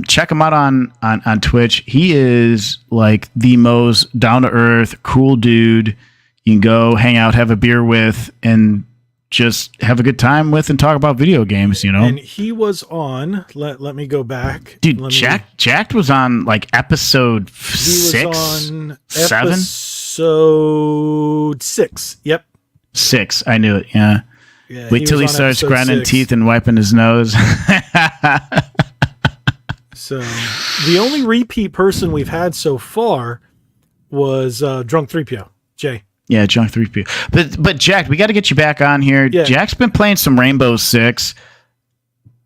check him out on Twitch. He is like the most down to earth, cool dude. You can go hang out, have a beer with, and just have a good time with and talk about video games, you know? And he was on, let me go back. Dude, Jack was on like episode 6, he was on 7? Episode 6, yep. 6, I knew it, yeah. Wait till he starts grinding teeth and wiping his nose. So, the only repeat person we've had so far was Drunk 3PO, Jay. Yeah, Junk 3P. But Jack, we got to get you back on here. Yeah. Jack's been playing some Rainbow Six.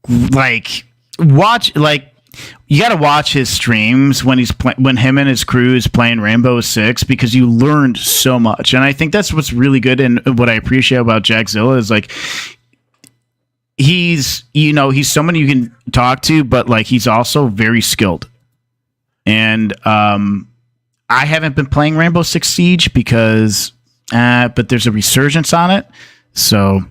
Like, you got to watch his streams when when him and his crew is playing Rainbow Six, because you learned so much. And I think that's what's really good, and what I appreciate about Jack Zilla is like he's someone you can talk to, but like he's also very skilled. And I haven't been playing Rainbow Six Siege because, but there's a resurgence on it. So,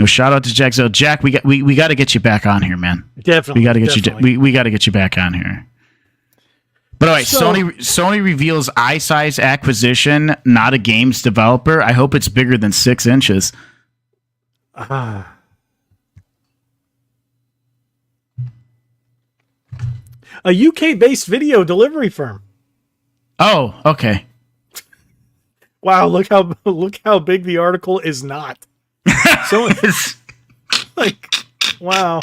shout out to Jack. So, Jack, we got to get you back on here, man. Definitely, we got to get you. We got to get you back on here. But all right, Sony reveals iSize acquisition, not a games developer. I hope it's bigger than 6 inches. A UK-based video delivery firm. Oh, okay. Wow, look how big the article is not. So like, wow.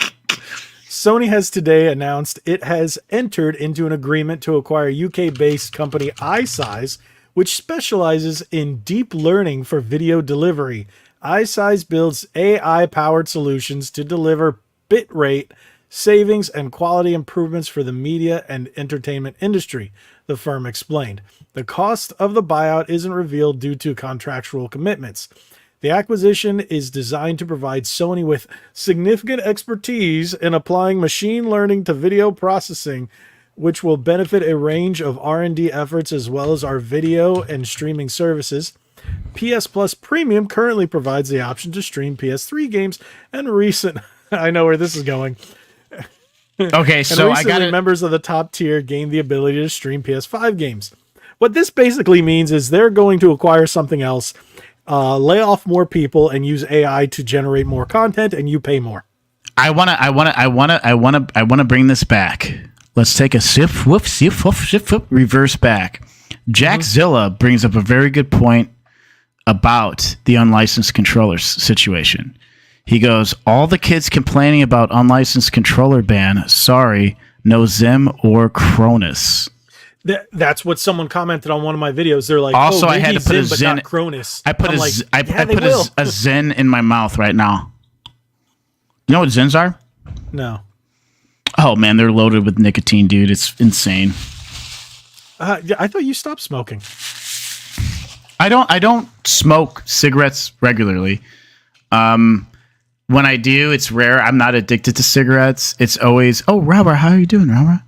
Sony has today announced it has entered into an agreement to acquire UK-based company iSize, which specializes in deep learning for video delivery. iSize builds AI-powered solutions to deliver bitrate savings and quality improvements for the media and entertainment industry, the firm explained. The cost of the buyout isn't revealed due to contractual commitments. The acquisition is designed to provide Sony with significant expertise in applying machine learning to video processing, which will benefit a range of R&D efforts as well as our video and streaming services. PS Plus Premium currently provides the option to stream PS3 games and recent... I know where this is going. Okay, so I got members of the top tier gained the ability to stream PS5 games. What this basically means is they're going to acquire something else, lay off more people, and use AI to generate more content, and you pay more. I wanna bring this back. Let's take a reverse back. Jackzilla brings up a very good point about the unlicensed controllers situation. He goes, all the kids complaining about unlicensed controller ban, sorry, no Zim or Cronus. That's what someone commented on one of my videos. They're like, also, oh, I had to put Zin, a Zen, but not Cronus. I put a Zen in my mouth right now. You know what Zins are? No. Oh man, they're loaded with nicotine, dude. It's insane. I thought you stopped smoking. I don't smoke cigarettes regularly. When I do, it's rare. I'm not addicted to cigarettes. It's always, oh, Robert, how are you doing, Robert?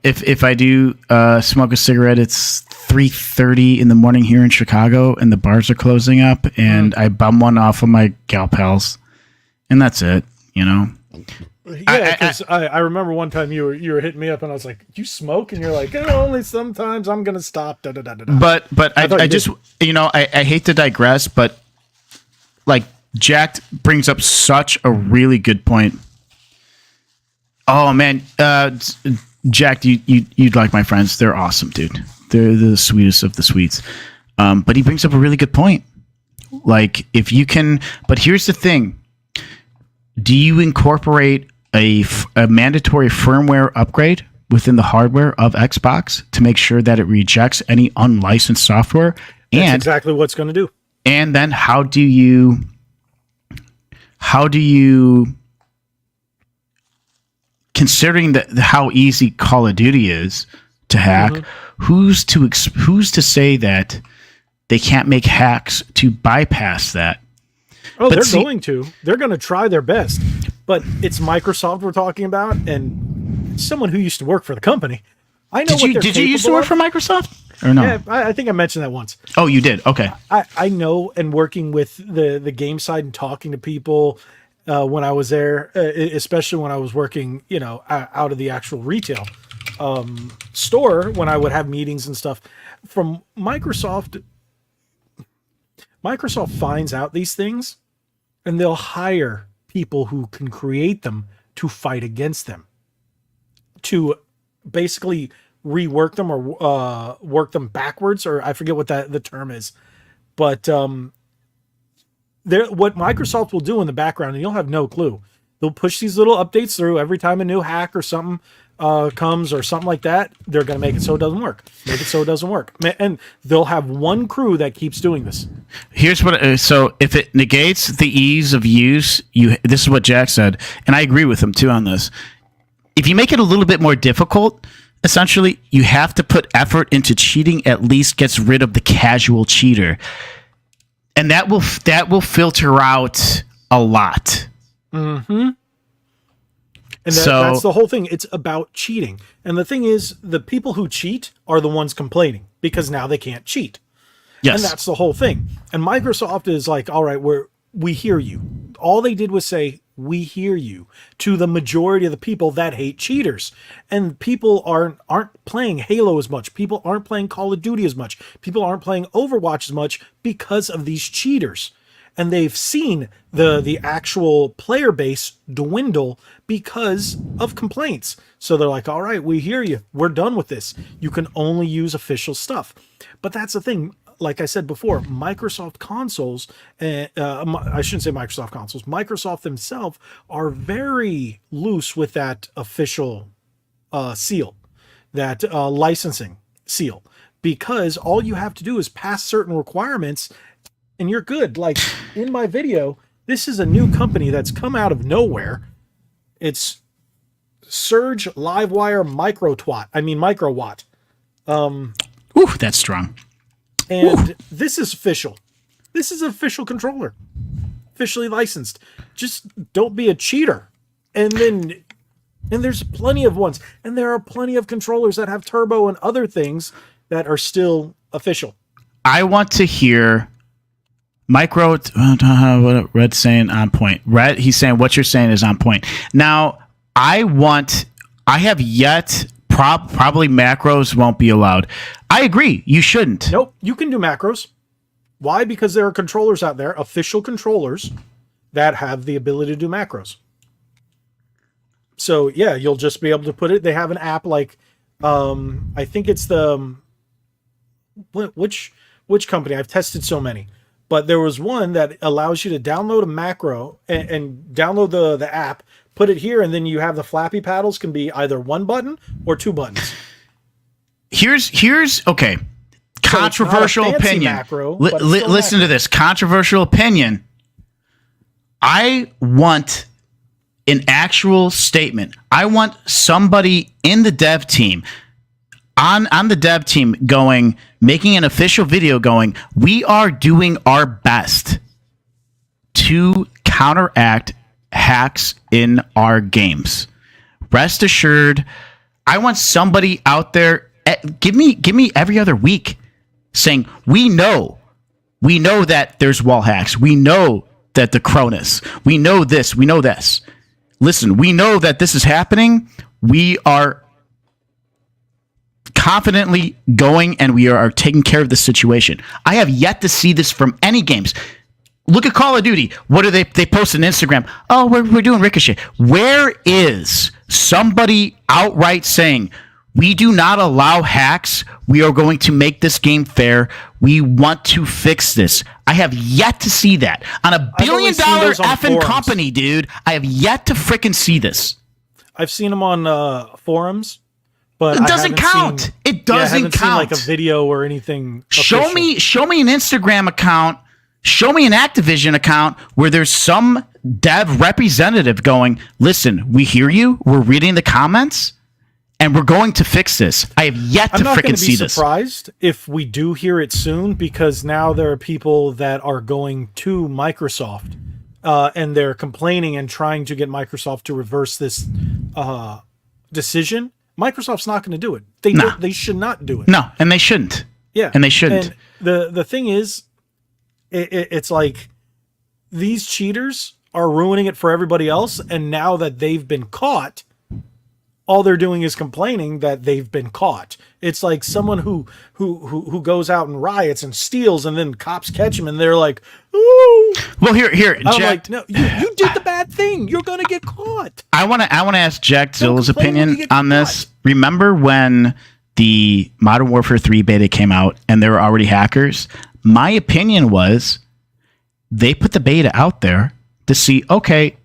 If I do smoke a cigarette, it's 3:30 in the morning here in Chicago, and the bars are closing up, and I bum one off of my gal pals, and that's it. You know. Yeah, because I remember one time you were hitting me up, and I was like, "You smoke?" And you're like, oh, "Only sometimes. I'm gonna stop." Da, da, da, da, da. But I just I hate to digress, but like Jack brings up such a really good point. Oh man, Jack, you'd like my friends. They're awesome, dude. They're the sweetest of the sweets. But he brings up a really good point. Like if you can, but here's the thing: do you incorporate a mandatory firmware upgrade within the hardware of Xbox to make sure that it rejects any unlicensed software? That's exactly what's going to do. And then how do you considering how easy Call of Duty is to hack, who's to say that they can't make hacks to bypass that? Oh, they're going to try their best, but it's Microsoft we're talking about, and someone who used to work for the company. I know. Did you used to work for Microsoft or no? Yeah, I think I mentioned that once. Oh, you did. Okay. I know, and working with the game side and talking to people when I was there, especially when I was working, out of the actual retail store, when I would have meetings and stuff from Microsoft. Microsoft finds out these things, and they'll hire people who can create them to fight against them, to basically rework them or work them backwards, or I forget what the term is. But what Microsoft will do in the background, and you'll have no clue, they'll push these little updates through every time a new hack or something comes or something like that. They're going to make it so it doesn't work. Make it so it doesn't work. And they'll have one crew that keeps doing this. Here's what. So if it negates the ease of use, this is what Jack said, and I agree with him too on this. If you make it a little bit more difficult, essentially, you have to put effort into cheating. At least gets rid of the casual cheater, and that will filter out a lot. Mm-hmm. And that's the whole thing. It's about cheating. And the thing is, the people who cheat are the ones complaining because now they can't cheat. Yes. And that's the whole thing. And Microsoft is like, all right, we hear you. All they did was say, we hear you, to the majority of the people that hate cheaters. And people aren't playing Halo as much. People aren't playing Call of Duty as much. People aren't playing Overwatch as much because of these cheaters. And they've seen the actual player base dwindle because of complaints. So they're like, all right, we hear you. We're done with this. You can only use official stuff. But that's the thing. like I said before, Microsoft consoles, I shouldn't say Microsoft consoles, Microsoft themselves are very loose with that official seal, that licensing seal, because all you have to do is pass certain requirements and you're good. Like in my video, this is a new company that's come out of nowhere. It's Surge Livewire Microwatt. Ooh, that's strong. And this is official. This is an official controller, officially licensed. Just don't be a cheater. And there's plenty of ones, and there are plenty of controllers that have turbo and other things that are still official. I want to hear what Red's saying on point. Red, he's saying what you're saying is on point. Now, I have yet. Probably macros won't be allowed. I agree. You shouldn't. Nope. You can do macros. Why? Because there are controllers out there, official controllers, that have the ability to do macros. So yeah, you'll just be able to put it. They have an app like, I think it's which company? I've tested so many, but there was one that allows you to download a macro and download the app. Put it here, and then you have the flappy paddles can be either one button or two buttons. Here's okay. Controversial opinion. Macro, listen to this. Controversial opinion. I want an actual statement. I want somebody in the dev team, on the dev team making an official video going, we are doing our best to counteract hacks in our games. Rest assured, I want somebody out there. Give me every other week saying we know that there's wall hacks. We know that the Cronus. We know this. We know this. Listen, we know that this is happening. We are confidently going and we are taking care of the situation. I have yet to see this from any games. Look at Call of Duty. What do they post on Instagram? Oh, we're doing Ricochet. Where is somebody outright saying, we do not allow hacks. We are going to make this game fair. We want to fix this. I have yet to see that. On a $1 billion effing company, dude. I have yet to frickin' see this. I've seen them on forums, but it doesn't count. It doesn't count. Seen like a video or anything. Show me an Instagram account. Show me an Activision account where there's some dev representative going, listen, we hear you, we're reading the comments, and we're going to fix this. I have yet to frickin' see this. I'm not going to be surprised if we do hear it soon, because now there are people that are going to Microsoft and they're complaining and trying to get Microsoft to reverse this decision. Microsoft's not going to do it. They should not do it. No, and they shouldn't. Yeah. And they shouldn't. And the thing is, it's like these cheaters are ruining it for everybody else, and now that they've been caught, all they're doing is complaining that they've been caught. It's like someone who goes out and riots and steals, and then cops catch him, and they're like, "Ooh." Well, here, I'm Jack. Like, no, you did the bad thing. You're gonna get caught. I want to ask Jack Zilla's opinion on this. Remember when the Modern Warfare 3 beta came out and there were already hackers? My opinion was they put the beta out there to see, okay,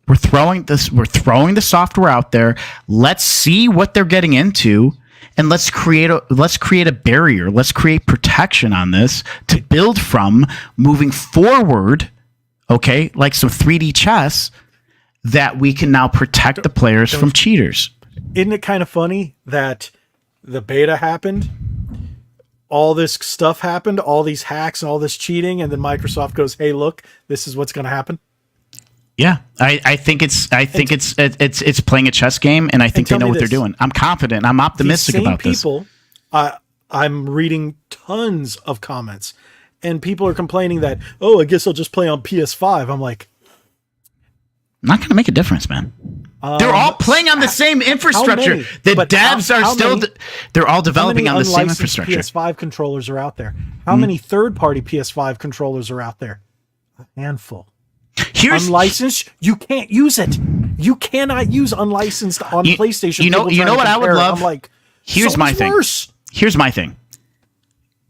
we're throwing the software out there. Let's see what they're getting into, and let's create a barrier. Let's create protection on this to build from moving forward. Okay, like some 3D chess that we can now protect the players from cheaters. Isn't it kind of funny that the beta happened? All this stuff happened, all these hacks and all this cheating, and then Microsoft goes, "Hey, look, this is what's going to happen." Yeah, I think it's playing a chess game, and I think they know what they're doing. I'm confident. I'm optimistic about this. I'm reading tons of comments, and people are complaining that, oh, I guess I'll just play on PS5. I'm like, not going to make a difference, man. They're all playing on the same infrastructure. The devs are still. They're all developing on the same infrastructure. PS5 controllers are out there. How many third-party PS5 controllers are out there? A handful. Unlicensed, you can't use it. You cannot use unlicensed on PlayStation. You know what I would love? I'm like, here's my thing. Worse. Here's my thing.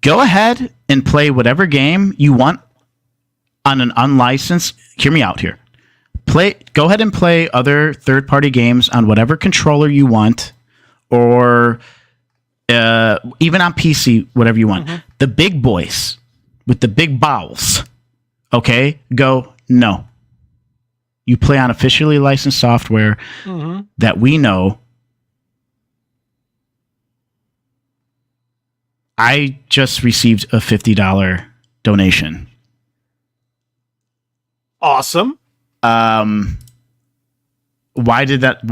go ahead and play whatever game you want on an unlicensed. Hear me out here. Go ahead and play other third-party games on whatever controller you want, or even on PC, whatever you want. The big boys with the big bowels, okay, go, no. You play on officially licensed software that we know. I just received a $50 donation. Awesome. Why did that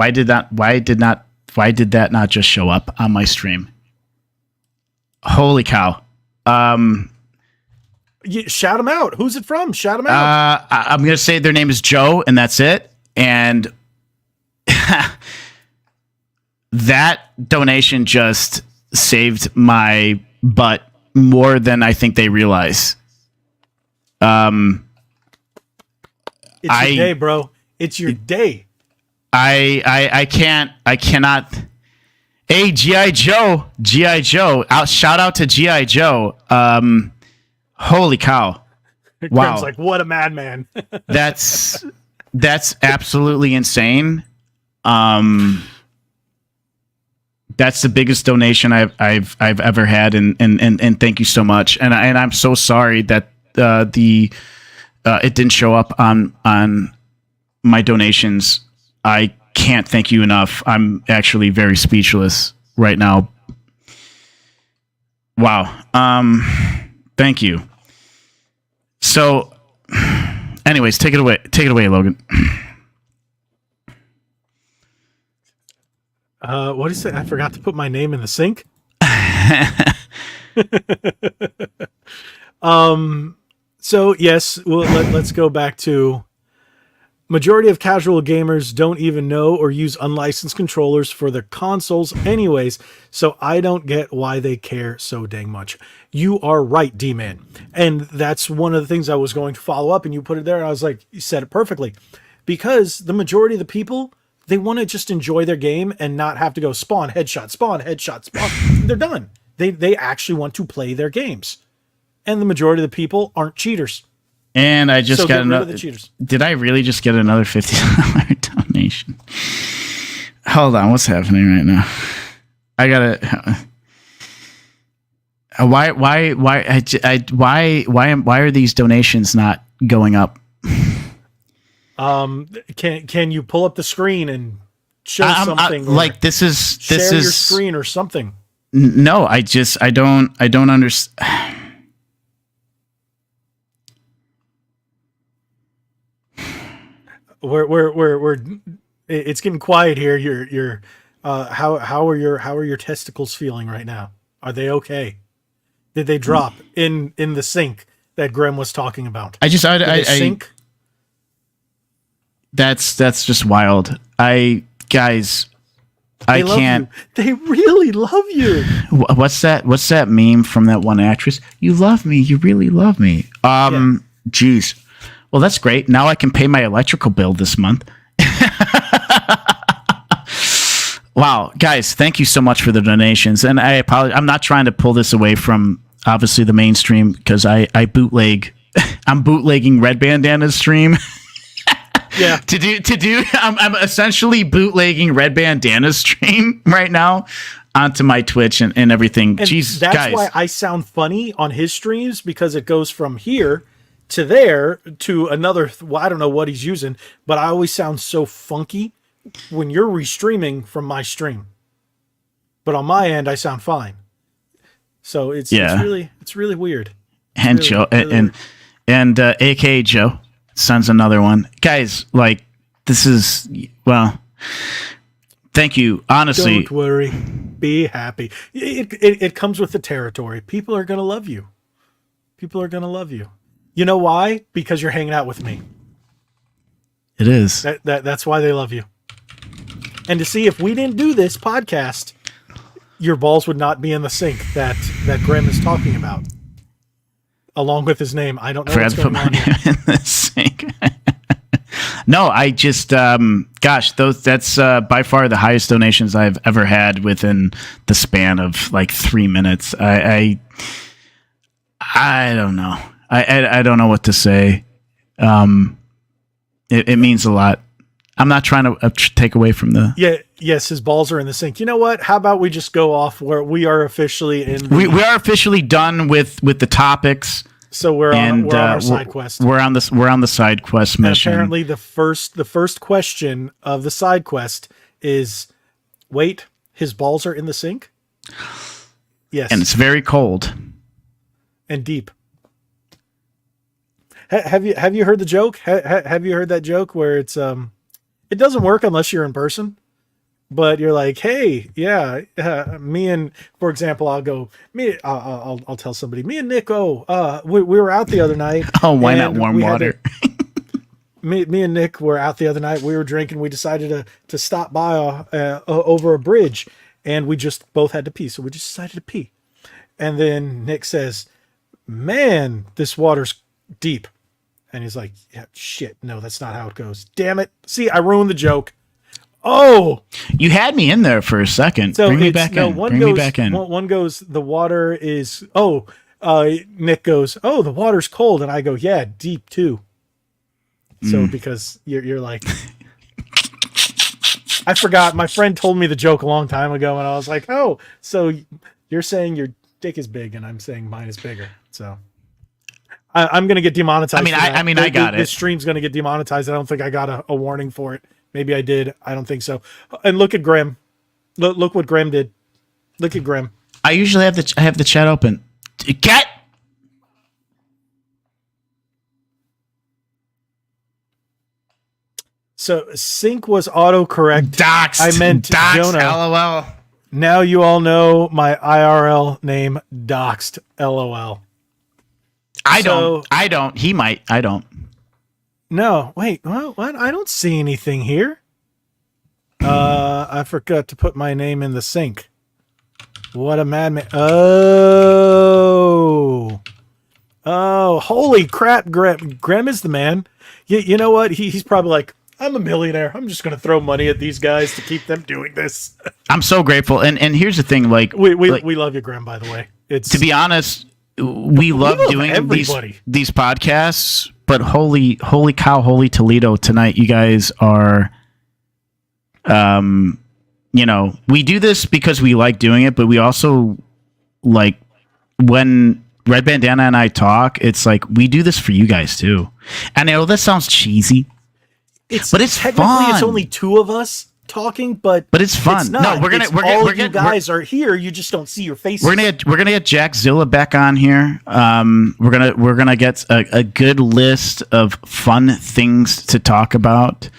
not just show up on my stream? Holy cow. Shout them out. Who's it from? Shout them out. I'm going to say their name is Joe, and that's it. And that donation just saved my butt more than I think they realize. It's your day, bro. It's your day. I cannot. Hey, G.I. Joe. Shout out to G.I. Joe. Holy cow. Wow. Grim's like, what a madman. That's absolutely insane. That's the biggest donation I've ever had, and thank you so much. And I'm so sorry that it didn't show up on my donations. I can't thank you enough. I'm actually very speechless right now. Wow. Thank you. So, anyways, take it away. Take it away, Logan. What did you say? I forgot to put my name in the sink. So yes, well, let's go back to majority of casual gamers don't even know or use unlicensed controllers for their consoles anyways, so I don't get why they care so dang much. You are right, D-Man. And that's one of the things I was going to follow up, and you put it there, and I was like, you said it perfectly. Because the majority of the people, they want to just enjoy their game and not have to go spawn, headshot, spawn. They're done. They actually want to play their games. And the majority of the people aren't cheaters. And I just got another. Did I really just get another $50 donation? Hold on, what's happening right now? I gotta. Why are these donations not going up? Can you pull up the screen and show something? Like this is share your screen or something. No, I don't understand. We're it's getting quiet here. You're how are your testicles feeling right now? Are they okay? Did they drop in the sink that Graham was talking about? I sink. That's just wild. I can't. You. They really love you. What's that meme from that one actress? You love me. You really love me. Geez. Well, that's great. Now I can pay my electrical bill this month. Wow, guys, thank you so much for the donations. And I apologize. I'm not trying to pull this away from obviously the mainstream because I bootleg. I'm bootlegging Red Bandana's stream. Yeah. I'm essentially bootlegging Red Bandana's stream right now onto my Twitch and everything. And Jeez, that's guys. why I sound funny on his streams, because it goes from here to there to another. Well, I don't know what he's using, but I always sound so funky when you're restreaming from my stream. But on my end, I sound fine. So it's really weird. And Joe and AKA Joe sends another one. Guys, like this is thank you. Honestly, don't worry, be happy. It comes with the territory. People are gonna love you. People are gonna love you. You know why? Because you're hanging out with me. It is. That's why they love you. And to see if we didn't do this podcast, your balls would not be in the sink that Graham is talking about. Along with his name. I don't know what's going on here. In the sink. No, I just that's by far the highest donations I've ever had within the span of like 3 minutes. I don't know. I don't know what to say. It means a lot. I'm not trying to take away from the. Yeah. Yes, his balls are in the sink. You know what? How about we just go off where we are officially in? We are officially done with the topics. So we're on our side quest. We're on the side quest mission. And apparently, the first question of the side quest is, wait, his balls are in the sink? Yes. And it's very cold and deep. Have you heard the joke? Have you heard that joke where it's it doesn't work unless you're in person, but you're like, hey, yeah, me and, for example, I'll tell somebody, me and Nick, we were out the other night. Oh, why not warm water? Me and Nick were out the other night. We were drinking. We decided to stop by over a bridge, and we just both had to pee. So we just decided to pee. And then Nick says, man, this water's deep. And he's like, yeah, shit, no, that's not how it goes. Damn it. See, I ruined the joke. Oh, you had me in there for a second. So Bring me back in. Bring me back in. One goes, the water is, Nick goes, oh, the water's cold. And I go, yeah, deep too. So because you're like, I forgot. My friend told me the joke a long time ago, and I was like, oh, so you're saying your dick is big, and I'm saying mine is bigger. So I'm going to get demonetized. I got it. This stream's going to get demonetized. I don't think I got a warning for it. Maybe I did. I don't think so. And look at Graham. Look what Graham did. Look at Graham. I usually have the chat open. Cat. So sync was autocorrect. Doxed. I meant Doxed. Jonah. LOL. Now you all know my IRL name. Doxed. LOL. I don't. He might. I don't. No. Wait. What? I don't see anything here. I forgot to put my name in the sync. What a madman. Oh, holy crap. Graham is the man. You know what? He's probably like, I'm a millionaire. I'm just going to throw money at these guys to keep them doing this. I'm so grateful. And here's the thing. Like we love you, Graham, by the way. To be honest, we love doing these podcasts, but holy cow, holy Toledo tonight. You guys are, we do this because we like doing it, but we also like when Red Bandana and I talk, it's like we do this for you guys too. And I know that sounds cheesy, but it's technically fun. It's only two of us talking, but it's fun. It's not. You guys are here. You just don't see your faces. We're gonna get Jack Zilla back on here. We're gonna get a good list of fun things to talk about.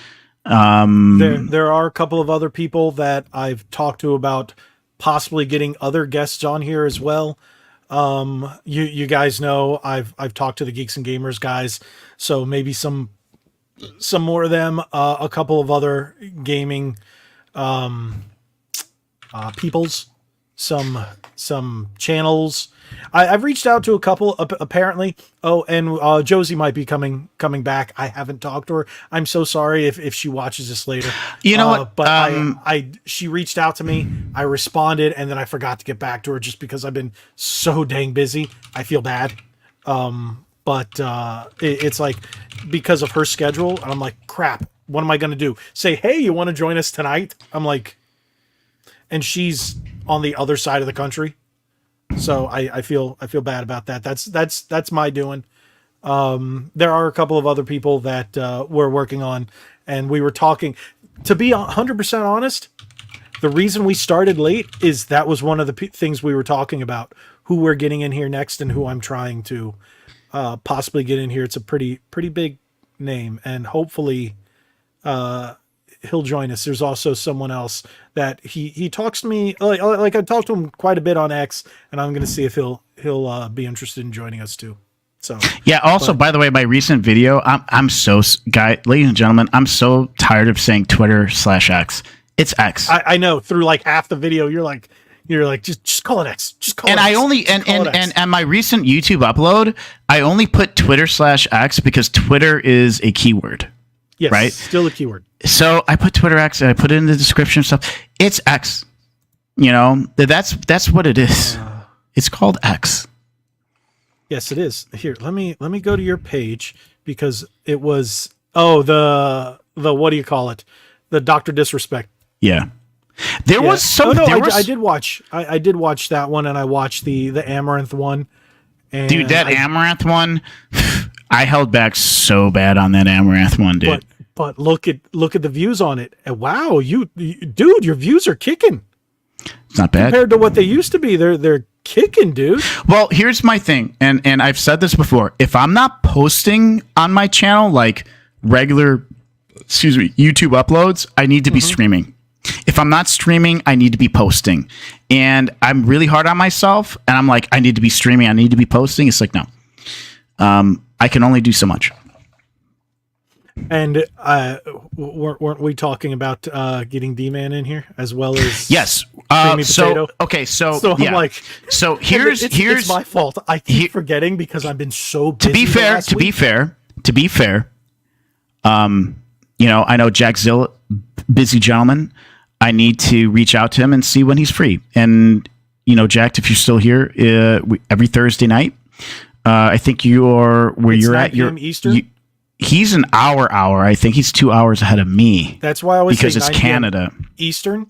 There are a couple of other people that I've talked to about possibly getting other guests on here as well. You guys know I've talked to the Geeks and Gamers guys, so maybe some more of them, a couple of other gaming peoples, some channels. I've reached out to a couple apparently. Oh, and Josie might be coming back. I haven't talked to her. I'm so sorry if she watches this later. You know what? But she reached out to me. I responded, and then I forgot to get back to her just because I've been so dang busy. I feel bad. But it's like because of her schedule, I'm like, crap, what am I going to do? Say, hey, you want to join us tonight? I'm like, and she's on the other side of the country. So I feel bad about that. That's my doing. There are a couple of other people that we're working on, and we were talking. To be 100% honest, the reason we started late is that was one of the things we were talking about. Who we're getting in here next, and who I'm trying to possibly get in here. It's a pretty big name, and hopefully he'll join us. There's also someone else that he talks to me like I talked to him quite a bit on X, and I'm going to see if he'll be interested in joining us too. So yeah. Also, by the way, my recent video, ladies and gentlemen, I'm so tired of saying Twitter/X. It's X. I know. Through like half the video, you're like just call it X. Just call it X. And my recent YouTube upload, I only put Twitter/X because Twitter is a keyword. Yes, right? Still a keyword. So I put Twitter X and I put it in the description stuff. It's X. That's what it is. It's called X. Yes, it is. Here, let me go to your page because it was the what do you call it? The Dr. Disrespect. Yeah. There Yeah. was some. Oh, no, there I, was, I did watch. I did watch that one, and I watched the Amaranth one. And dude, that Amaranth one, I held back so bad on that Amaranth one, dude. But look at the views on it. And wow, dude, your views are kicking. It's not bad Compared to what they used to be. They're kicking, dude. Well, here's my thing, and I've said this before. If I'm not posting on my channel like regular, YouTube uploads, I need to be streaming. If I'm not streaming, I need to be posting. And I'm really hard on myself, and I'm like, I need to be streaming, I need to be posting. It's like, no. I can only do so much. And weren't we talking about getting D-Man in here as well as yes? Creamy Potato? So I'm like, so here's it's my fault. I keep forgetting because I've been so busy. To be fair, I know Jack Zill, busy gentleman. I need to reach out to him and see when he's free. And Jack, if you're still here, every Thursday night, I think you're where it's you're 9 at. You're p.m. Eastern. He's an hour. I think he's 2 hours ahead of me. That's why I always because say it's 9 p.m. Canada Eastern.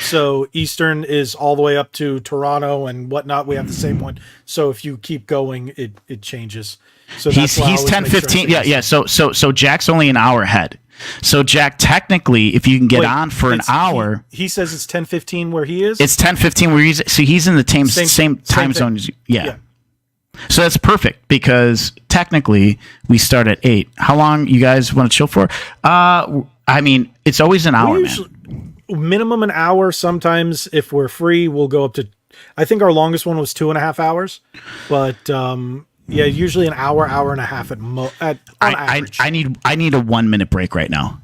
So Eastern is all the way up to Toronto and whatnot. We have the same one. So if you keep going, it changes. So he's 10:15. Yeah. So Jack's only an hour ahead. So Jack, technically, if you can get on for an hour, he says it's 10:15 where he is. It's 10:15 where he's. So he's in the same time zone as you. Yeah. So that's perfect because technically we start at 8. How long you guys want to chill for? I mean, it's always an hour, man. Minimum an hour. Sometimes if we're free, we'll go up to. I think our longest one was 2.5 hours, but yeah, usually an hour and a half on average. I need a 1 minute break right now.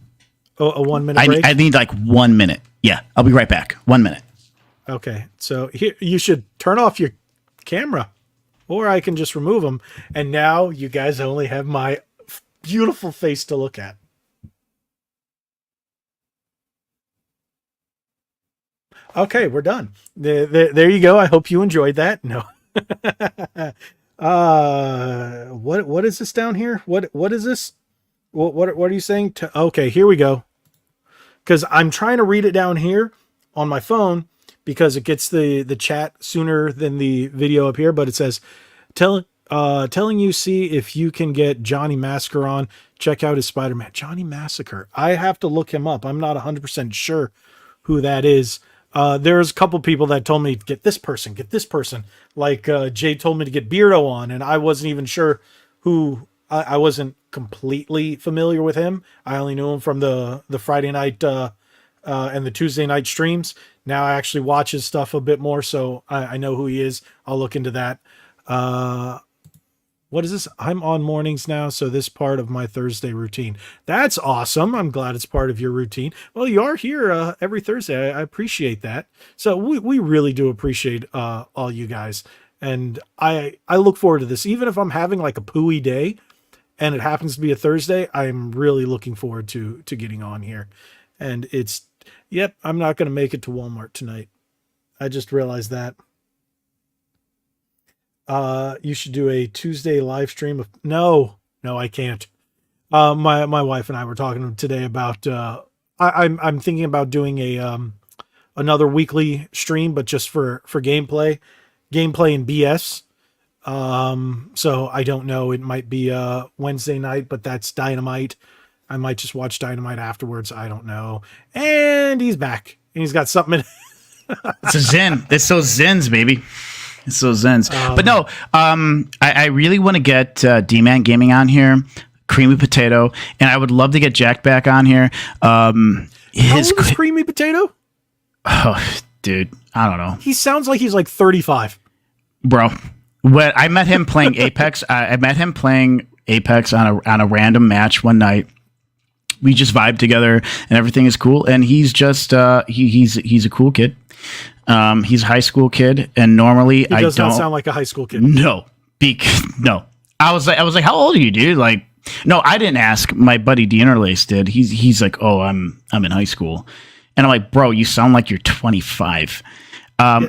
Oh, a 1 minute break. I need like 1 minute. Yeah, I'll be right back. 1 minute. Okay, so here you should turn off your camera, or I can just remove them. And now you guys only have my beautiful face to look at. Okay, we're done. There you go. I hope you enjoyed that. No. What is this down here? What is this? What are you saying? Okay, here we go. Because I'm trying to read it down here on my phone because it gets the chat sooner than the video up here. But it says, telling you see if you can get Johnny Massacre on. Check out his Spider-Man. Johnny Massacre. I have to look him up. I'm not 100% sure who that is. There's a couple people that told me get this person. Like Jay told me to get Beardo on, and I wasn't even sure who. I wasn't completely familiar with him. I only knew him from the Friday night and the Tuesday night streams. Now I actually watch his stuff a bit more, so I know who he is. I'll look into that. What is this? I'm on mornings now, so this part of my Thursday routine. That's awesome. I'm glad it's part of your routine. Well, you are here every Thursday. I appreciate that. So we really do appreciate all you guys. And I look forward to this. Even if I'm having like a pooey day and it happens to be a Thursday, I'm really looking forward to getting on here. And I'm not going to make it to Walmart tonight. I just realized that. You should do a Tuesday live stream of no, I can't. My wife and I were talking today about I'm thinking about doing a another weekly stream, but just for gameplay and BS. So I don't know. It might be Wednesday night, but that's Dynamite. I might just watch Dynamite afterwards. I don't know. And he's back, and he's got something. It's a Zen. It's those Zens, baby. It's those Zens. But no, I really want to get D-Man Gaming on here, Creamy Potato, and I would love to get Jack back on here. How old is Creamy Potato? Oh, dude, I don't know. He sounds like he's like 35. Bro, when I met him playing Apex, I met him playing Apex on a random match one night. We just vibed together, and everything is cool. And he's just he's a cool kid. He's a high school kid, and normally he does not sound like a high school kid. No, no. I was like, how old are you, dude? Like, no, I didn't ask. My buddy Dienerlace did. He's like, oh, I'm in high school, and I'm like, bro, you sound like you're 25.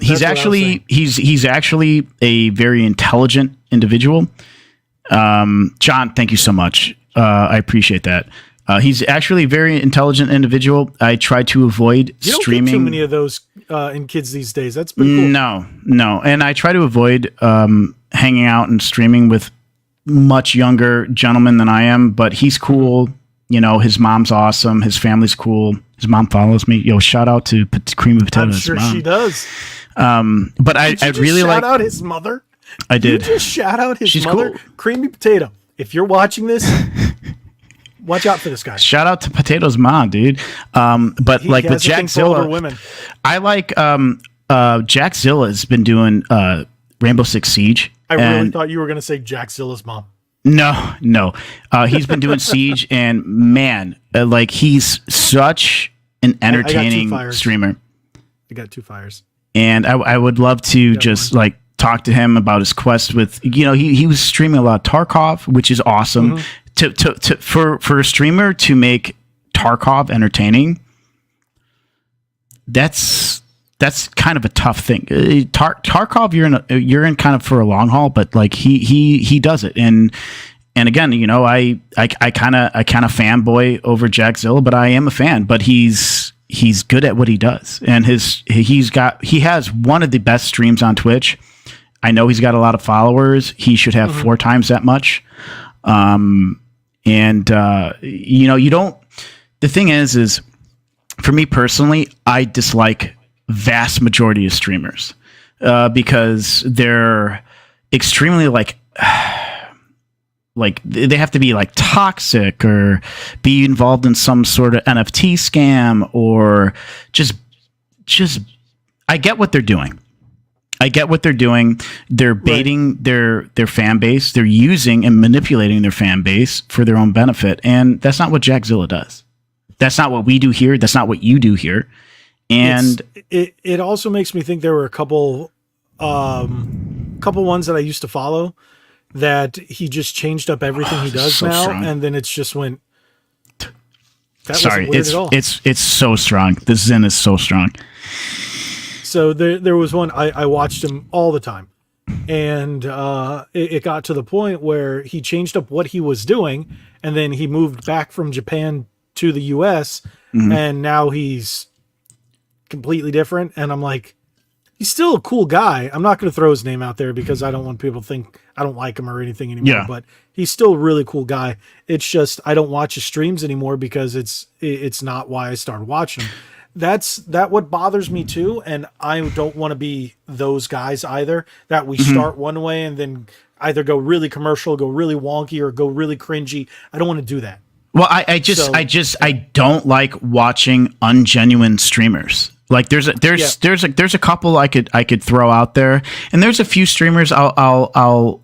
He's actually he's actually a very intelligent individual. John, thank you so much. I appreciate that. He's actually a very intelligent individual. I try to avoid streaming. Don't get too many of those in kids these days. That's pretty cool. No, and I try to avoid hanging out and streaming with much younger gentlemen than I am. But he's cool. You know, his mom's awesome. His family's cool. His mom follows me. Yo, shout out to Creamy Potatoes. I'm sure mom. she does. But I really shout out his mother. I did. You just shout out his She's mother. cool. Creamy Potato. If you're watching this, watch out for this guy. Shout out to Potato's mom, dude. But He like with has a thing for older Jackzilla, women. I like Jackzilla has been doing Rainbow Six Siege. I really thought you were going to say Jackzilla's mom. No. He's been doing Siege, and man, like he's such an entertaining streamer. I got 2 fires. And I would love to just like talk to him about his quest with, you know, he was streaming a lot of Tarkov, which is awesome. For a streamer to make Tarkov entertaining, that's kind of a tough thing. Tarkov, you're in kind of for a long haul, but like he does it. And again, you know, I kind of fanboy over Jackzilla, but I am a fan. But he's good at what he does, and he has one of the best streams on Twitch. I know he's got a lot of followers. He should have 4 times that much. You know, you don't. The thing is for me personally, I dislike vast majority of streamers because they're extremely like they have to be like toxic or be involved in some sort of NFT scam or just I get what they're doing. They're baiting their fan base. They're using and manipulating their fan base for their own benefit. And that's not what Jackzilla does. That's not what we do here. That's not what you do here. And it also makes me think there were a couple ones that I used to follow that he just changed up everything he does so now, strong. And then it's just went. That wasn't weird at all. It's so strong. This Zen is so strong. So there was one I watched him all the time, and it got to the point where he changed up what he was doing, and then he moved back from Japan to the U.S. And now he's completely different. And I'm like, he's still a cool guy. I'm not going to throw his name out there because I don't want people to think I don't like him or anything anymore. Yeah. But he's still a really cool guy. It's just I don't watch his streams anymore because it's not why I started watching him. That's what bothers me too, and I don't want to be those guys either. That we start one way and then either go really commercial, go really wonky, or go really cringy. I don't want to do that. Well, I don't like watching ungenuine streamers. Like there's a couple I could throw out there, and there's a few streamers I'll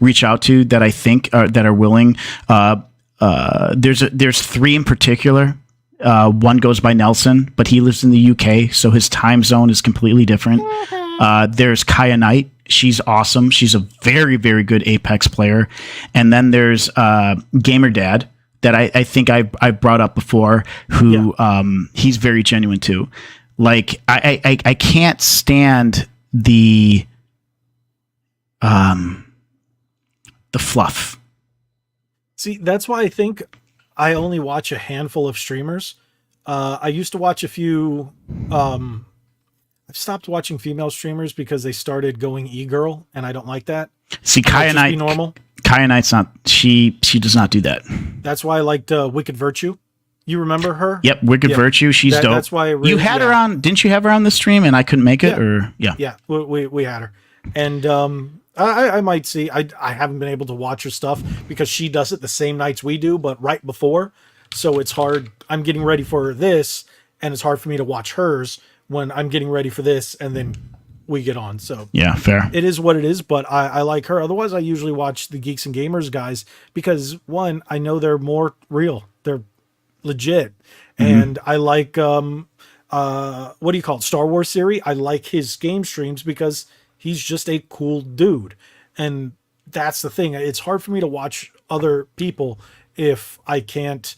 reach out to that I think that are willing. There's 3 in particular. One goes by Nelson, but he lives in the UK, so his time zone is completely different. There's Kaya Knight. She's awesome. She's a very, very good Apex player. And then there's Gamer Dad that I think I brought up before, who he's very genuine too. Like I can't stand the fluff. See, that's why I think I only watch a handful of streamers. I used to watch a few. I've stopped watching female streamers because they started going e-girl, and I don't like that. See, Kaya Knight, normal. Kaya Knight's not. She does not do that. That's why I liked Wicked Virtue. You remember her? Yep, Wicked Virtue. She's dope. That's why you had her on. Didn't you have her on the stream and I couldn't make it? Or yeah, we had her, and I might see. I haven't been able to watch her stuff because she does it the same nights we do, but right before. So it's hard. I'm getting ready for this, and it's hard for me to watch hers when I'm getting ready for this, and then we get on. So yeah, fair. It is what it is, but I like her. Otherwise, I usually watch the Geeks and Gamers guys because one, I know they're more real. They're legit. And I like what do you call it? Star Wars Theory. I like his game streams because he's just a cool dude. And that's the thing. It's hard for me to watch other people if I can't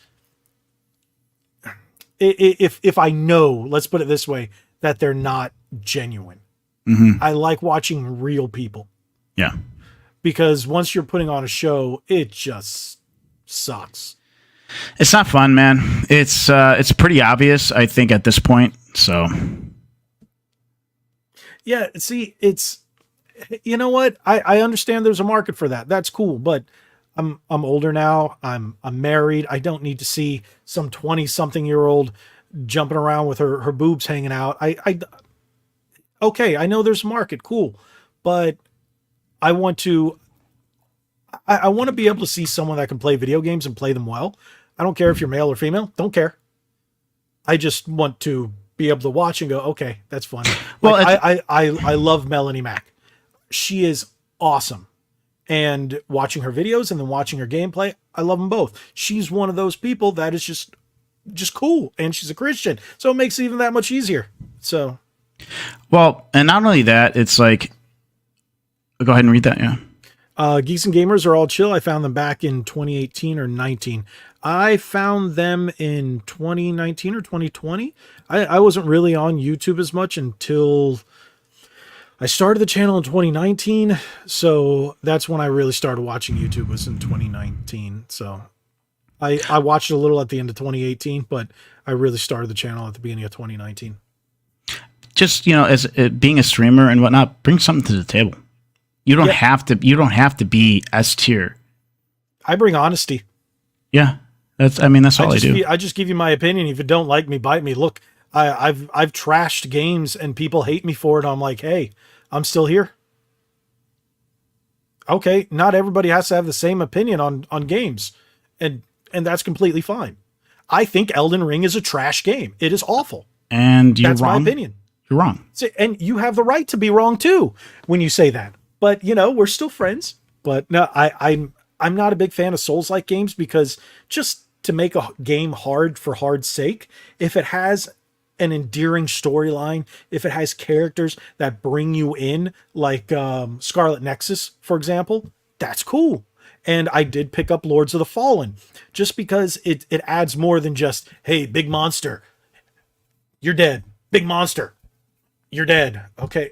if I know, let's put it this way, that they're not genuine. Mm-hmm. I like watching real people. Yeah. Because once you're putting on a show, it just sucks. It's not fun, man. It's pretty obvious, I think, at this point. So yeah, see, it's, you know what? I understand there's a market for that. That's cool, but I'm older now. I'm married. I don't need to see some 20-something-year-old jumping around with her boobs hanging out. Okay, I know there's a market, cool, but I want to be able to see someone that can play video games and play them well. I don't care if you're male or female. Don't care. I just want to be able to watch and go, okay, that's fun. Well, like, I love Melanie Mack. She is awesome. And watching her videos and then watching her gameplay, I love them both. She's one of those people that is just cool, and she's a Christian, so it makes it even that much easier. So, well, and not only that, it's like, go ahead and read that. Yeah. Geeks and Gamers are all chill. I found them back in 2018 or 19. I found them in 2019 or 2020. I wasn't really on YouTube as much until I started the channel in 2019. So that's when I really started watching YouTube, was in 2019. So I watched a little at the end of 2018, but I really started the channel at the beginning of 2019. Just, as being a streamer and whatnot, bring something to the table. You don't have to. You don't have to be S tier. I bring honesty. Yeah, that's all I do. I just give you my opinion. If you don't like me, bite me. Look, I've trashed games and people hate me for it. I'm like, hey, I'm still here. Okay, not everybody has to have the same opinion on games, and that's completely fine. I think Elden Ring is a trash game. It is awful. And that's my opinion. You're wrong. And you have the right to be wrong too when you say that. But we're still friends. But no, I'm not a big fan of Souls-like games, because just to make a game hard for hard's sake, if it has an endearing storyline, if it has characters that bring you in, like Scarlet Nexus, for example, that's cool. And I did pick up Lords of the Fallen just because it adds more than just, hey, big monster, you're dead. Big monster, you're dead. Okay.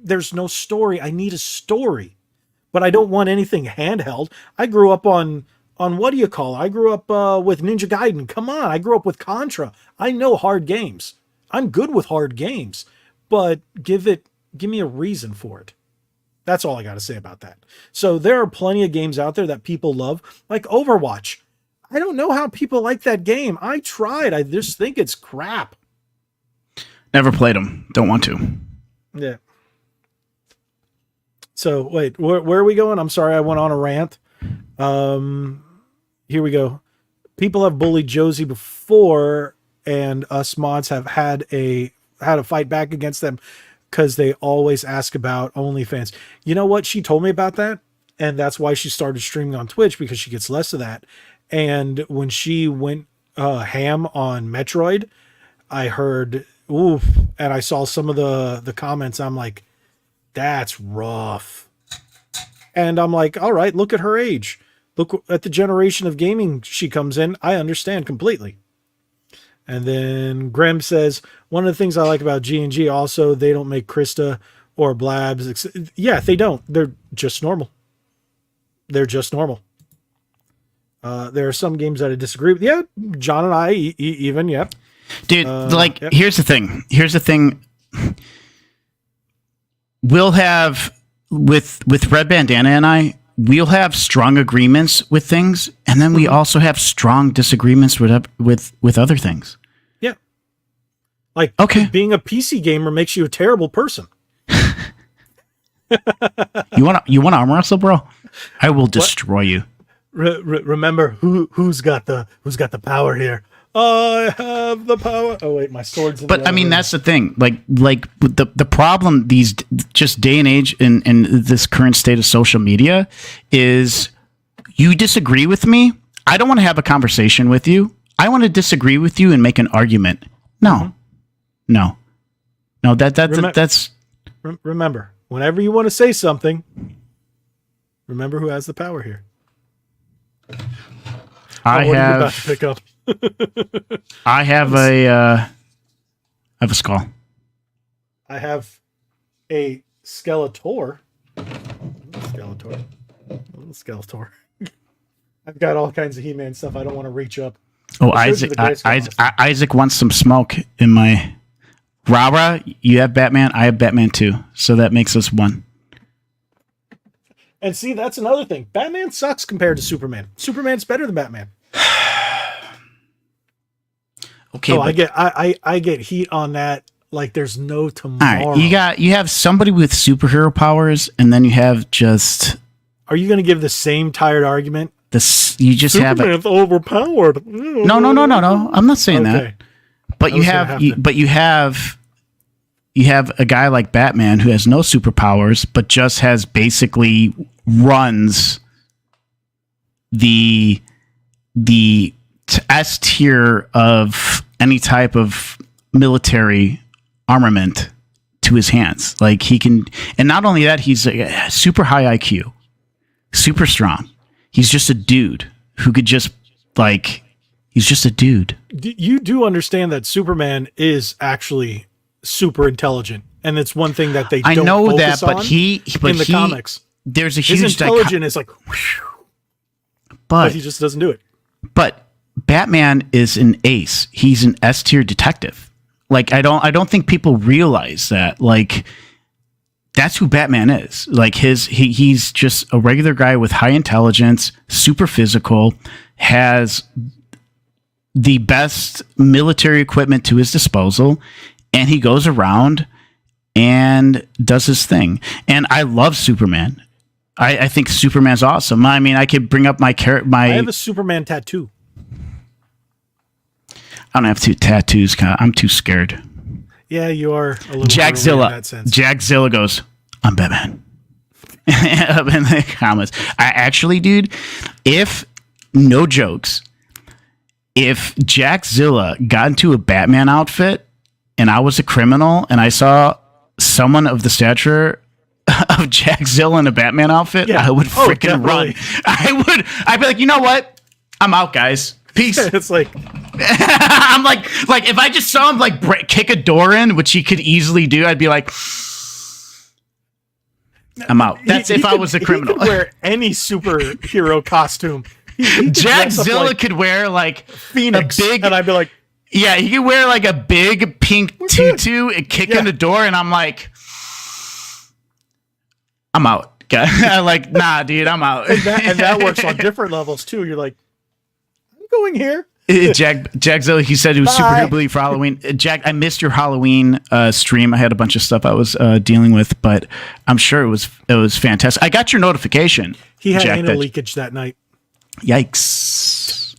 There's no story. I need a story, but I don't want anything handheld. I grew up on what do you call it? I grew up with Ninja Gaiden. Come on. I grew up with Contra. I know hard games. I'm good with hard games, but give me a reason for it. That's all I got to say about that. So there are plenty of games out there that people love, like Overwatch. I don't know how people like that game. I tried. I just think it's crap. Never played them. Don't want to. Yeah. So wait, where are we going? I'm sorry, I went on a rant. Here we go. People have bullied Josie before, and us mods have had a fight back against them because they always ask about OnlyFans. You know what? She told me about that, and that's why she started streaming on Twitch, because she gets less of that. And when she went ham on Metroid, I heard oof, and I saw some of the comments. I'm like, that's rough. And I'm like, all right, look at her age. Look at the generation of gaming she comes in. I understand completely. And then Graham says, one of the things I like about G&G also, they don't make Krista or Blabs. Yeah, they don't. They're just normal. They're just normal. There are some games that I disagree with. Yeah, John and I even, yep. Dude, yep. Here's the thing. We'll have, with Red Bandana and I, we'll have strong agreements with things, and then we also have strong disagreements with other things. Yeah. Like, okay, being a PC gamer makes you a terrible person. You want to arm wrestle, bro? I will destroy you. Remember who's got the power here? I have the power. Oh wait, my sword's in But the I mean, room. that's the thing. Like the problem these just day and age in this current state of social media is, you disagree with me. I don't want to have a conversation with you. I want to disagree with you and make an argument. No, no. That's. Remember, whenever you want to say something, remember who has the power here. I what are you have. about to pick up? I have a skull. I have a Skeletor. Skeletor. I've got all kinds of He-Man stuff. I don't want to reach up. Oh, Isaac wants some smoke in my... Rara, you have Batman. I have Batman too. So that makes us one. And see, that's another thing. Batman sucks compared to Superman. Superman's better than Batman. Okay, oh, I get heat on that like there's no tomorrow. All right, you have somebody with superhero powers, and then you have just... Are you going to give the same tired argument? You just Superman's overpowered. No. I'm not saying that. But you have a guy like Batman who has no superpowers, but just has basically runs the S tier of any type of military armament to his hands. Like he can, and not only that, he's a super high IQ, super strong. He's just a dude who could just he's just a dude. You do understand that Superman is actually super intelligent, and it's one thing that they don't focus on in the comics. There's a huge his intelligence is like, but he just doesn't do it. But Batman is an ace. He's an S tier detective. Like I don't think people realize that. Like that's who Batman is. Like he's just a regular guy with high intelligence, super physical, has the best military equipment to his disposal, and he goes around and does his thing. And I love Superman. I think Superman's awesome. I mean, I could bring up I have a Superman tattoo. I don't have two tattoos. I'm too scared. Yeah, you are a little Jackzilla. in that sense. Jackzilla goes, I'm Batman. Up in the comments. Dude, no jokes, if Jackzilla got into a Batman outfit and I was a criminal and I saw someone of the stature of Jackzilla in a Batman outfit, I would freaking run. I'd be like, you know what? I'm out, guys. Peace. It's like I'm like if I just saw him kick a door in, which he could easily do, I'd be like, I'm out. That's if I was a criminal. He could wear any superhero costume. Jackzilla could wear Phoenix, and I'd be like, yeah, he could wear a big pink tutu and kick in the door, and I'm like, I'm out. Nah, dude, I'm out. and that works on different levels too. You're like, I'm going here. Jackzilla, he said he was super hillbilly for Halloween. Jack, I missed your Halloween stream. I had a bunch of stuff I was dealing with, but I'm sure it was fantastic. I got your notification. He had anal leakage that night. Yikes!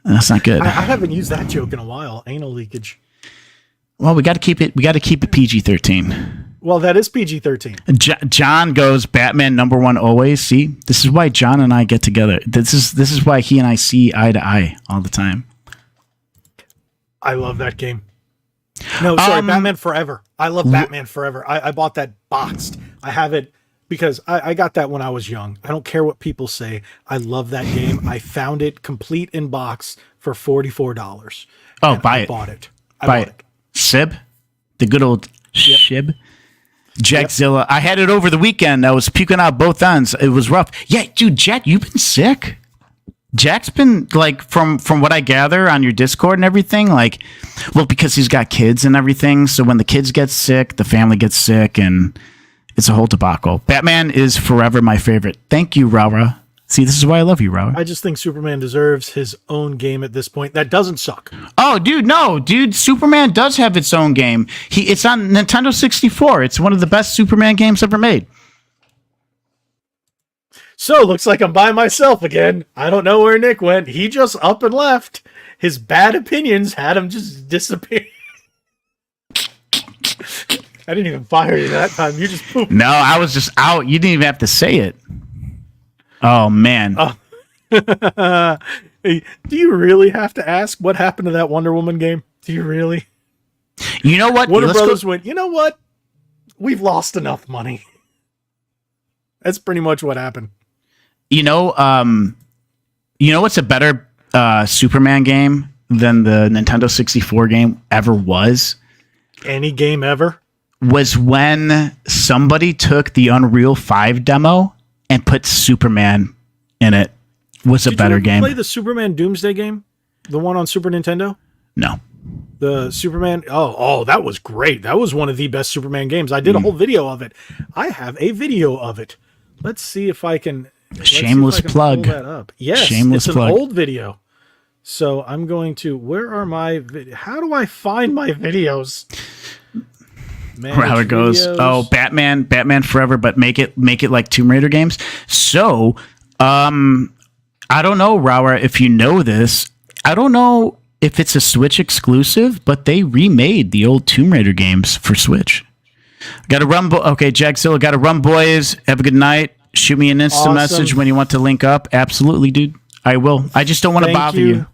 That's not good. I haven't used that joke in a while. Anal leakage. Well, we got to keep it. We got to keep it PG-13. Well, that is PG-13. John goes Batman #1 always. See, this is why John and I get together. This is why he and I see eye to eye all the time. I love that game. No, sorry, Batman Forever. I love Batman Forever. I bought that boxed. I have it because I got that when I was young. I don't care what people say. I love that game. I found it complete in box for $44. Oh, buy it. Bought it. Buy it. Sib, the good old Shib. Jackzilla. Yep. I had it over the weekend. I was puking out both ends. It was rough. Yeah, dude, Jack, you've been sick. Jack's been from what I gather on your Discord and everything, because he's got kids and everything. So when the kids get sick, the family gets sick, and it's a whole debacle. Batman is forever my favorite. Thank you, Rara. See, this is why I love you, Rara. I just think Superman deserves his own game at this point. That doesn't suck. Oh, dude, no. Dude, Superman does have its own game. It's on Nintendo 64. It's one of the best Superman games ever made. So, looks like I'm by myself again. I don't know where Nick went. He just up and left. His bad opinions had him just disappear. I didn't even fire you that time. You just pooped. No, I was just out. You didn't even have to say it. Oh, man. Oh. Hey, do you really have to ask what happened to that Wonder Woman game? Do you really? You know what? Warner Brothers went, you know what? We've lost enough money. That's pretty much what happened. You know what's a better Superman game than the Nintendo 64 game ever was? Any game ever? Was when somebody took the Unreal 5 demo and put Superman in it. Was a Did better you ever game. play the Superman Doomsday game? The one on Super Nintendo? No. The Superman. Oh, that was great. That was one of the best Superman games. I did a whole video of it. I have a video of it. Let's see if I can. Shameless plug. Pull that up. Yes, Shameless it's plug. an old video. So I'm going to. Where are my? How do I find my videos? How it goes. Videos. Oh, Batman Forever, but make it like Tomb Raider games. So, I don't know, Raura, if you know this. I don't know if it's a Switch exclusive, but they remade the old Tomb Raider games for Switch. Got to run. Okay, Jackzilla, got to run, boys. Have a good night. Shoot me an instant message when you want to link up. Absolutely, dude. I will. I just don't want to bother you.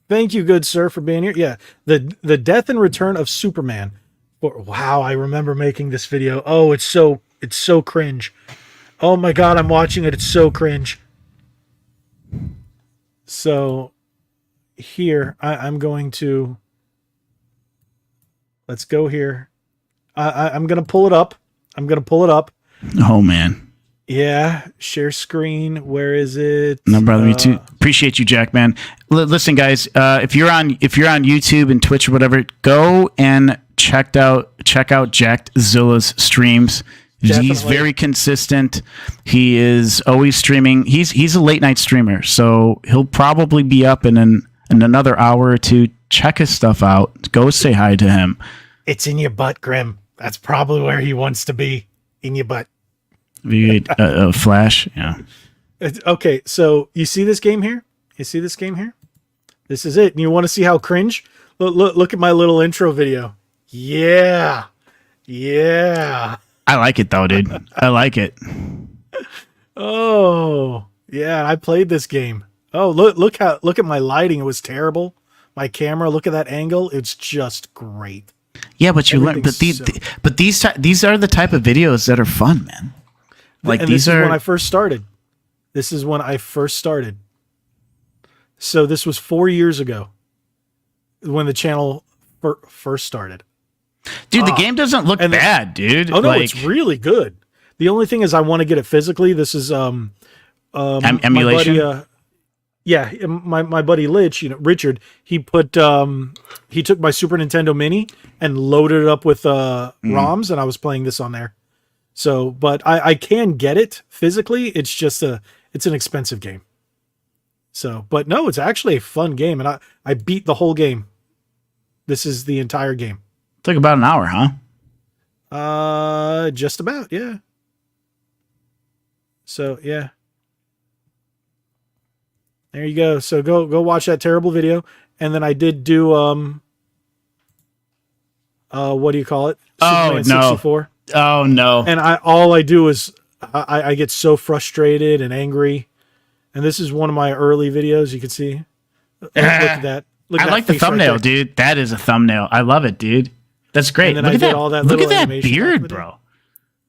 Thank you, good sir, for being here. Yeah, the death and return of Superman. Wow, I remember making this video. Oh, it's so cringe. Oh my god, I'm watching it. It's so cringe. So here, I'm going to. Let's go here. I'm gonna pull it up. Oh man. Yeah, share screen. Where is it? No, brother, me too. Appreciate you, Jack, man. Listen, guys, if you're on YouTube and Twitch or whatever, go and check out Jackzilla's streams. Definitely. He's very consistent. He is always streaming. He's a late night streamer, so he'll probably be up in another hour or two. Check his stuff out. Go say hi to him. It's in your butt, Grim. That's probably where he wants to be. In your butt. A Flash, yeah. Okay, so you see this game here? This is it. And you want to see how cringe? Look at my little intro video. Yeah. I like it though, dude. I like it. Oh, yeah. I played this game. Oh, look at my lighting. It was terrible. My camera. Look at that angle. It's just great. Yeah, but you learn. But these are the type of videos that are fun, man. Like and these this is are when I first started. So this was 4 years ago when the channel first started. Dude, the game doesn't look bad, dude. Oh no, it's really good. The only thing is I want to get it physically. This is emulation. My buddy Lich, Richard, he took my Super Nintendo Mini and loaded it up with ROMs, and I was playing this on there. So, but I can get it physically. It's just it's an expensive game. So, but no, it's actually a fun game, and I beat the whole game. This is the entire game. Took about an hour, huh? Just about, yeah. So, yeah. There you go. So go watch that terrible video. And then I did do what do you call it? Superman 64. Oh no. And all I do is I get so frustrated and angry. And this is one of my early videos, you can see. Look at that. I like the thumbnail, dude. That is a thumbnail. I love it, dude. That's great. Look at that. Look at that beard, bro.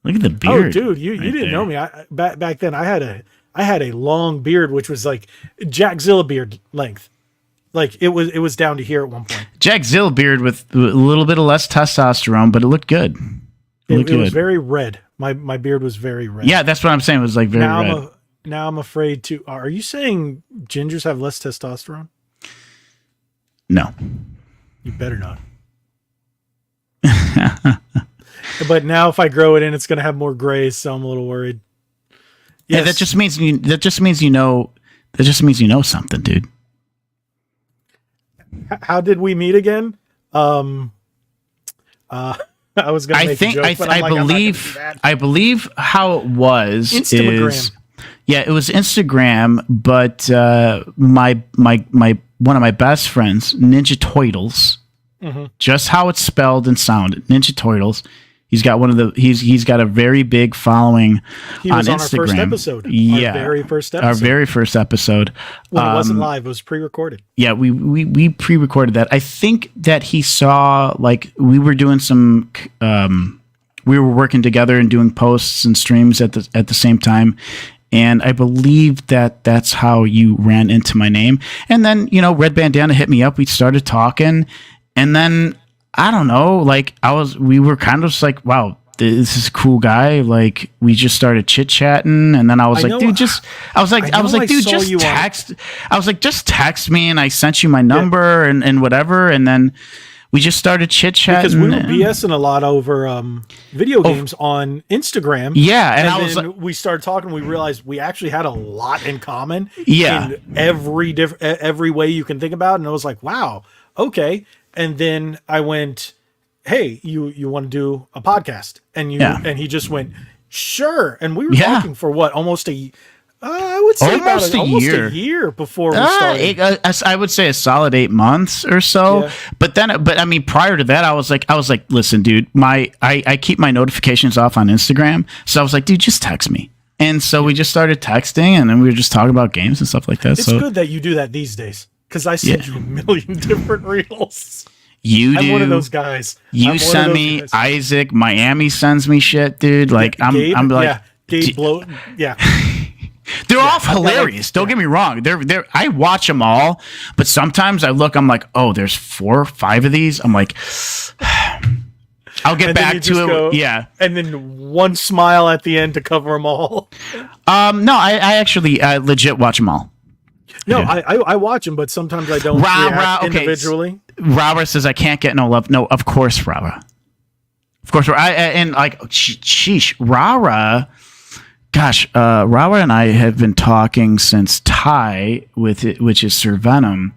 Look at the beard. Oh, dude, you didn't know me. Back then I had a long beard, which was like Jackzilla beard length. Like it was down to here at one point. Jackzilla beard with a little bit of less testosterone, but it looked good. It was very red. My beard was very red. Yeah, that's what I'm saying. It was like very red. Now I'm afraid to. Are you saying gingers have less testosterone? No. You better not. But now if I grow it in, it's going to have more grays, so I'm a little worried. Yes. Yeah, that just means you know something, dude. How did we meet again? I was going to make a joke, but I believe how it was Instagram. Is it was Instagram, but my one of my best friends, Ninja Toidles, just how it's spelled and sounded, Ninja Toidles. He's got he's got a very big following on Instagram. Our first episode. Our very first episode. When it wasn't live, it was pre-recorded. Yeah, we pre-recorded that. I think that he saw, like, we were doing some we were working together and doing posts and streams at the same time. And I believe that's how you ran into my name. And then, Red Bandana hit me up. We started talking. And then I don't know. Like we were kind of just like, wow, this is a cool guy. Like we just started chit chatting, and then I was like, dude, I was like, dude, just text. I was like, just text me, and I sent you my number and whatever, and then we just started chit chatting because we were BSing a lot over video games on Instagram. Yeah, and I was like, we started talking. We realized we actually had a lot in common. Yeah, in every way you can think about, and I was like, wow, okay. And then I went, hey, you want to do a podcast? And and he just went, sure. And we were talking for what, almost I would say almost a year before we started. I would say a solid 8 months or so. Yeah. But I mean, prior to that, I was like, listen, dude, I keep my notifications off on Instagram. So I was like, dude, just text me. And so we just started texting, and then we were just talking about games and stuff like that. It's good that you do that these days, because I send you a million different reels. I'm one of those guys. You send me guys. Isaac. Miami sends me shit, dude. Like Gabe, I'm like, Gabe They're all hilarious. Don't get me wrong. They're I watch them all, but sometimes I look. I'm like, oh, there's 4 or 5 of these. I'm like, I'll get back to it. Go, and then one smile at the end to cover them all. No, I actually legit watch them all. No, I watch them, but sometimes I don't react individually. Rara says I can't get no love. No, of course, Rara. Of course, sheesh, Rara. Gosh, Rara and I have been talking since Thai which is Sir Venom.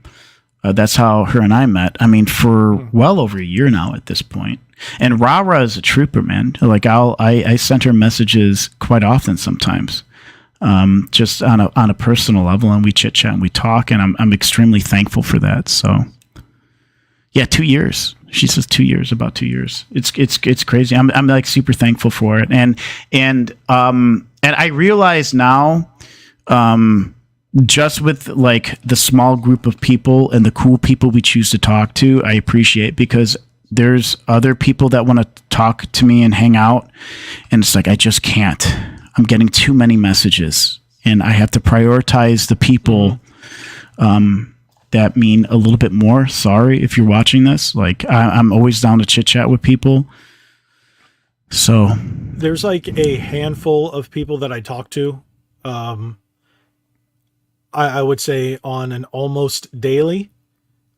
That's how her and I met. I mean, for well over a year now at this point. And Rara is a trooper, man. Like I sent her messages quite often sometimes. Just on a personal level, and we chit chat and we talk, and I'm extremely thankful for that. So, yeah, 2 years. She says 2 years, about 2 years. It's crazy. I'm like super thankful for it, and I realize now, just with like the small group of people and the cool people we choose to talk to, I appreciate, because there's other people that want to talk to me and hang out, and it's like I just can't. I'm getting too many messages, and I have to prioritize the people that mean a little bit more. Sorry if you're watching this. Like I'm always down to chit chat with people. So there's like a handful of people that I talk to. I would say on an almost daily,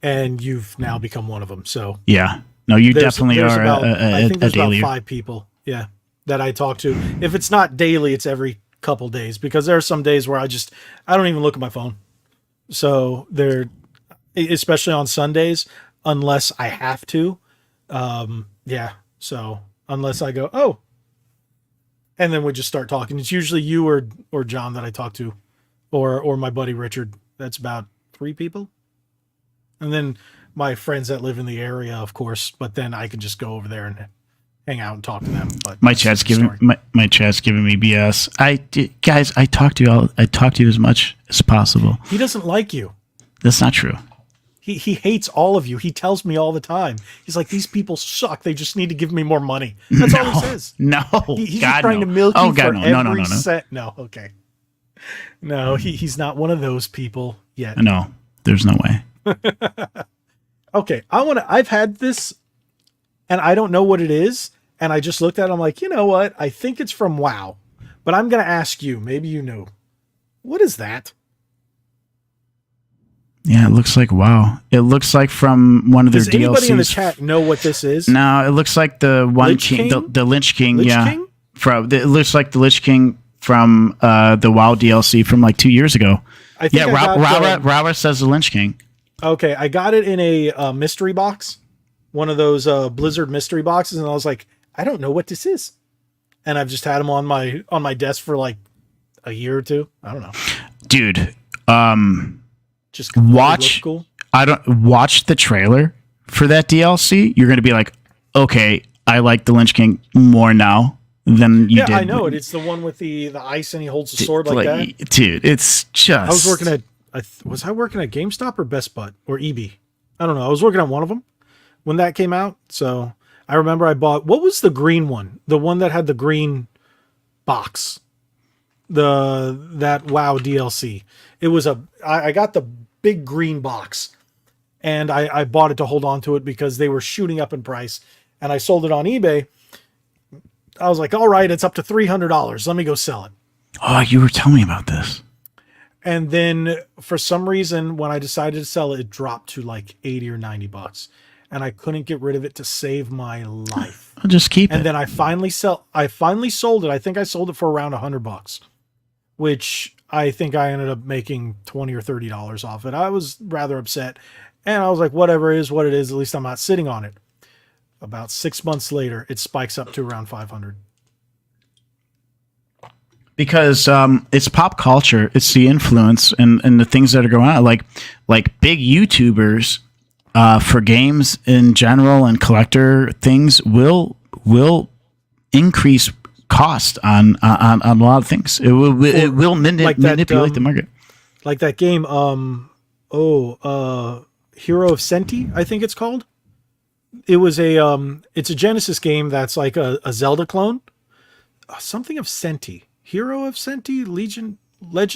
and you've now become one of them. So yeah, no, you definitely are. I think there's about 5 people. Yeah. That I talk to. If it's not daily, it's every couple days, because there are some days where I don't even look at my phone. So especially on Sundays, unless I have to. So unless I go, oh, and then we just start talking. It's usually you or John that I talk to, or my buddy Richard. That's about 3 people. And then my friends that live in the area, of course, but then I can just go over there and hang out and talk to them. But my chat's giving me BS. Guys, I talk to you as much as possible. He doesn't like you. That's not true. He hates all of you. He tells me all the time. He's like, these people suck. They just need to give me more money. That's all he says. No, he's just trying to milk you for every no. cent. No, okay. No, he's not one of those people yet. No, there's no way. Okay, I've had this, and I don't know what it is. And I just looked at it. I'm like, you know what? I think it's from WoW. But I'm going to ask you. Maybe you know. What is that? Yeah, it looks like WoW. It looks like from one of their DLCs. Does anybody in the chat know what this is? No, it looks like the one King, the Lich King. Lich yeah, King? It looks like the Lich King from the WoW DLC from like 2 years ago. Rara says the Lich King. Okay, I got it in a mystery box, one of those Blizzard mystery boxes, and I was like, I don't know what this is, and I've just had them on my desk for like a year or 2. I don't know, dude. Just watch. Cool. Watch the trailer for that DLC. You're gonna be like, okay, I like the Lich King more now than you did. Yeah, I know it. It's the one with the ice, and he holds the sword like that. Dude, it's just. I was working at. Was I working at GameStop or Best Buy or EB? I don't know. I was working on one of them when that came out. So I remember I bought, what was the green one? The one that had the green box. That WoW DLC. It was I got the big green box, and I bought it to hold on to it because they were shooting up in price, and I sold it on eBay. I was like, all right, it's up to $300. Let me go sell it. Oh, you were telling me about this. And then for some reason, when I decided to sell it, it dropped to like 80 or $90. And I couldn't get rid of it to save my life. I'll just keep it. And then I finally sold it. I think I sold it for around $100, which I think I ended up making $20 or $30 off it. I was rather upset. And I was like, whatever it is, what it is, at least I'm not sitting on it. About 6 months later, it spikes up to around 500. Because it's pop culture, it's the influence and the things that are going on. Like big YouTubers for games in general and collector things will increase cost on a lot of things. It will manipulate the market. Like that game, Hero of Senti, I think it's called. It was it's a Genesis game that's like a Zelda clone. Something of Senti. Hero of Senti, Legend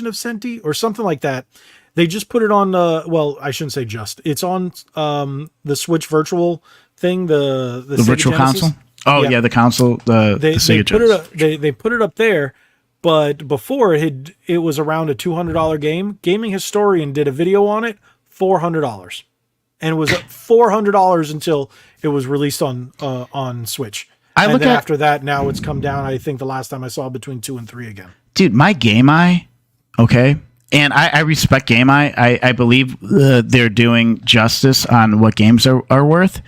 of Senti, or something like that. They just put it on. Well, I shouldn't say just. It's on the Switch Virtual thing. The virtual Genesis. console. Oh yeah, the console. The Sega Genesis. They put it up there, but before it was around a $200 game. Gaming Historian did a video on it, $400, and it was $400 until it was released on Switch. After that, now it's come down. I think the last time I saw between 2 and 3 again. Dude, my Game Eye, okay, and I respect Game Eye. I believe they're doing justice on what games are worth.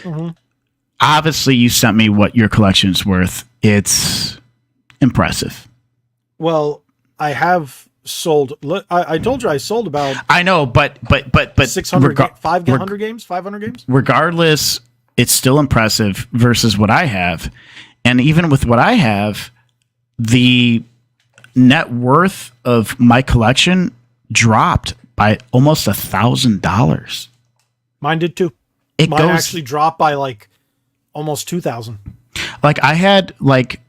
Mm-hmm. Obviously, you sent me what your collection's worth. It's impressive. Well, I have sold. I told you I sold about. I know, but 600, 500 games. Regardless, it's still impressive versus what I have. And even with what I have, the net worth of my collection dropped by almost $1,000. Mine did too. Mine actually dropped by like almost 2,000. Like I had like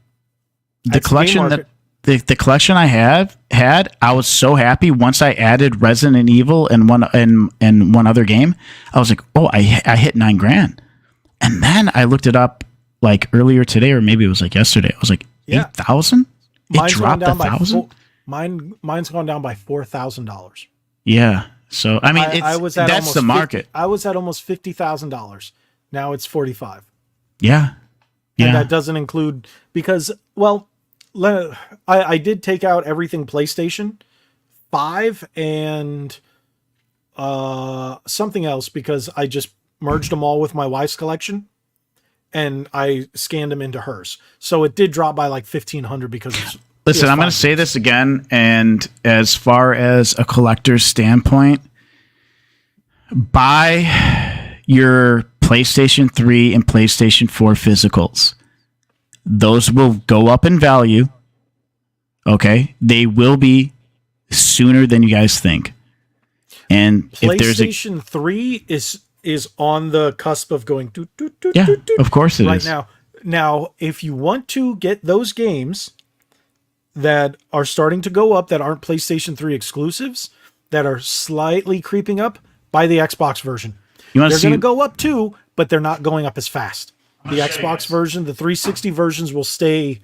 the collection that the collection I had, I was so happy once I added Resident Evil and one other game. I was like, oh, I hit $9,000. And then I looked it up like earlier today, or maybe it was like yesterday. I was like, 8,000? It dropped 1,000? Mine's gone down by $4,000. Yeah. So I mean, that's the market. I was at almost $50,000. Now it's 45. Yeah. And that doesn't include because I did take out everything PlayStation 5 and something else because I just merged them all with my wife's collection and I scanned them into hers. So it did drop by like 1,500 because listen, I'm going to say this again. And as far as a collector's standpoint, buy your PlayStation 3 and PlayStation 4 physicals. Those will go up in value. Okay. They will be sooner than you guys think. And PlayStation 3 is on the cusp of going of course it right is. Now, if you want to get those games that are starting to go up that aren't PlayStation 3 exclusives, that are slightly creeping up, buy the Xbox version. They're going to go up too, but they're not going up as fast. The Xbox version, the 360 versions will stay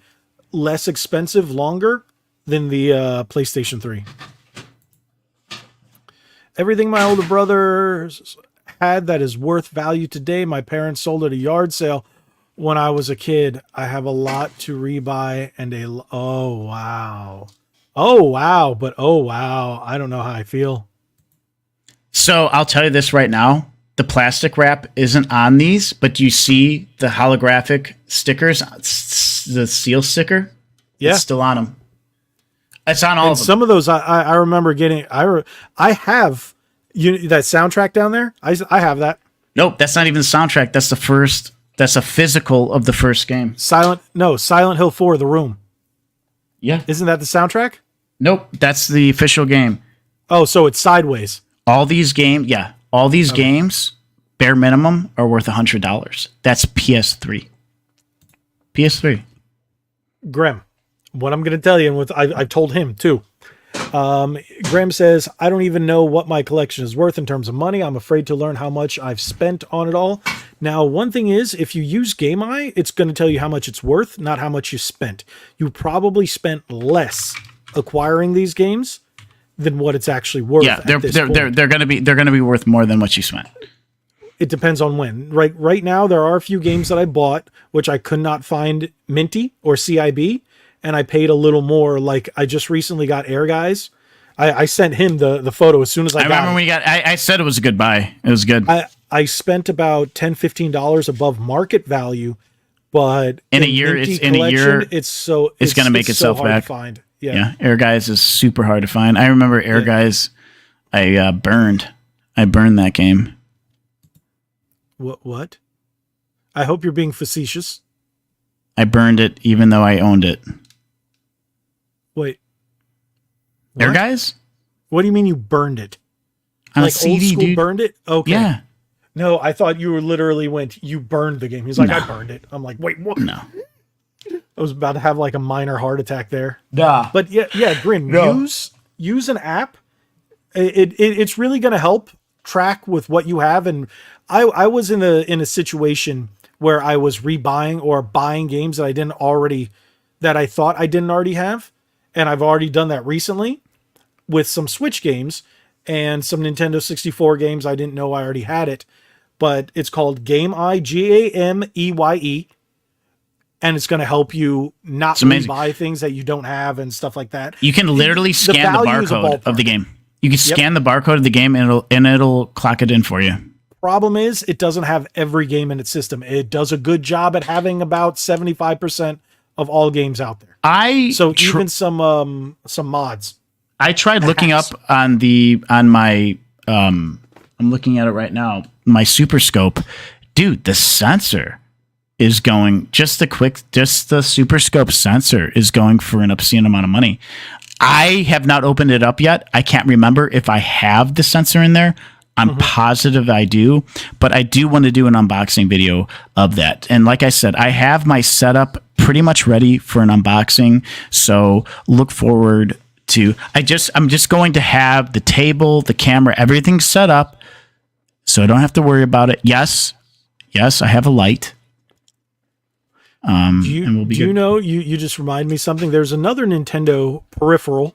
less expensive longer than the PlayStation 3. Everything my older brother had that is worth value today, my parents sold at a yard sale when I was a kid. I have a lot to rebuy and oh wow, but oh wow, I don't know how I feel. So I'll tell you this right now. The plastic wrap isn't on these, but do you see the holographic stickers, the seal sticker? Yeah. It's still on them. It's on all of them. Some of those I remember getting. I have that soundtrack down there. I have that. Nope, that's not even the soundtrack. That's the first. That's a physical of the first game. Silent Hill 4: The Room. Yeah. Isn't that the soundtrack? Nope, that's the official game. Oh, so it's Sideways. All these games, games, bare minimum, are worth $100. That's PS3. PS3. Graham, what I'm going to tell you, and I've told him too, Graham says, I don't even know what my collection is worth in terms of money. I'm afraid to learn how much I've spent on it all. Now, one thing is, if you use GameEye, it's going to tell you how much it's worth, not how much you spent. You probably spent less acquiring these games than what it's actually worth. Yeah, they're going to be worth more than what you spent. It depends on when. Right now, there are a few games that I bought, which I could not find Minty or CIB, and I paid a little more. Like, I just recently got Air Guys. I sent him the photo as soon as I got it. Remember when I said it was a good buy. It was good. I spent about $10, $15 above market value, but in a year, it's going to make itself so hard back. To find. Yeah, Air Guys is super hard to find. I remember Air Guys. I burned that game. What? I hope you're being facetious. I burned it even though I owned it. Wait. Air Guys? What do you mean you burned it? On like a CD, old school dude. Burned it? Okay. Yeah. No, I thought you you burned the game. He's like, I burned it. I'm like, wait, what? No. I was about to have like a minor heart attack there. Nah. But yeah, Grin, use an app. It's really going to help track with what you have. And I was in a situation where I was rebuying or buying games that I thought I didn't already have. And I've already done that recently with some Switch games and some Nintendo 64 games. I didn't know I already had it, but it's called GameEye, GAMEYE. And it's going to help you not buy things that you don't have and stuff like that. You can literally scan the barcode of the game. You can scan the barcode of the game and it'll clock it in for you. Problem is, it doesn't have every game in its system. It does a good job at having about 75% of all games out there. Even some mods. I tried looking up on my I'm looking at it right now, my Super Scope. Dude, the sensor is going just the Super Scope sensor is going for an obscene amount of money. I have not opened it up yet. I can't remember if I have the sensor in there. I'm positive I do, but I do want to do an unboxing video of that. And like I said, I have my setup pretty much ready for an unboxing. So look forward to, I'm just going to have the table, the camera, everything set up so I don't have to worry about it. Yes, I have a light. You just remind me something. There's another Nintendo peripheral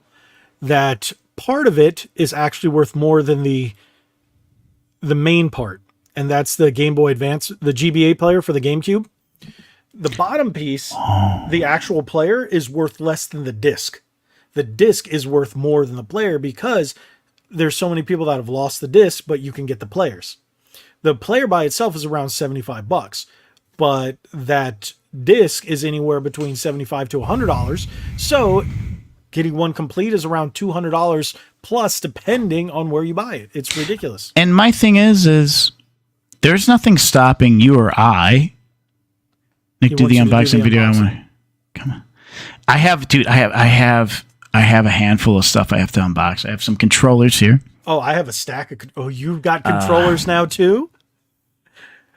that part of it is actually worth more than the main part. And that's the Game Boy Advance, the GBA player for the GameCube. The bottom piece, the actual player, is worth less than the disc. The disc is worth more than the player because there's so many people that have lost the disc, but you can get the players. The player by itself is around $75, but that disc is anywhere between $75 to $100. So getting one complete is around $200 plus, depending on where you buy it. It's ridiculous. And my thing is there's nothing stopping you or I. Nick, do the unboxing video. I want to come on. I have a handful of stuff I have to unbox. I have some controllers here. Oh, I have a stack of. You've got controllers now too.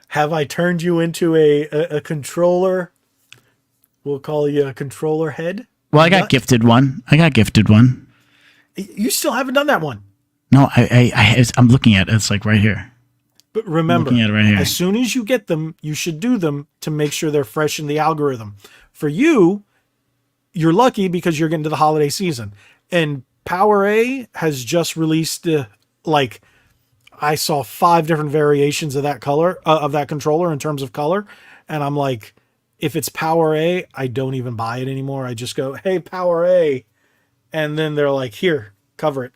Have I turned you into a controller? We'll call you a controller head. Well, I got gifted one. You still haven't done that one. No, I'm looking at it. It's like right here. But remember, I'm looking at it right here. As soon as you get them, you should do them to make sure they're fresh in the algorithm. For you, you're lucky because you're getting to the holiday season. And PowerA has just released, I saw 5 different variations of that color, of that controller in terms of color. And I'm like, if it's PowerA, I don't even buy it anymore. I just go, hey, PowerA. And then they're like, here, cover it.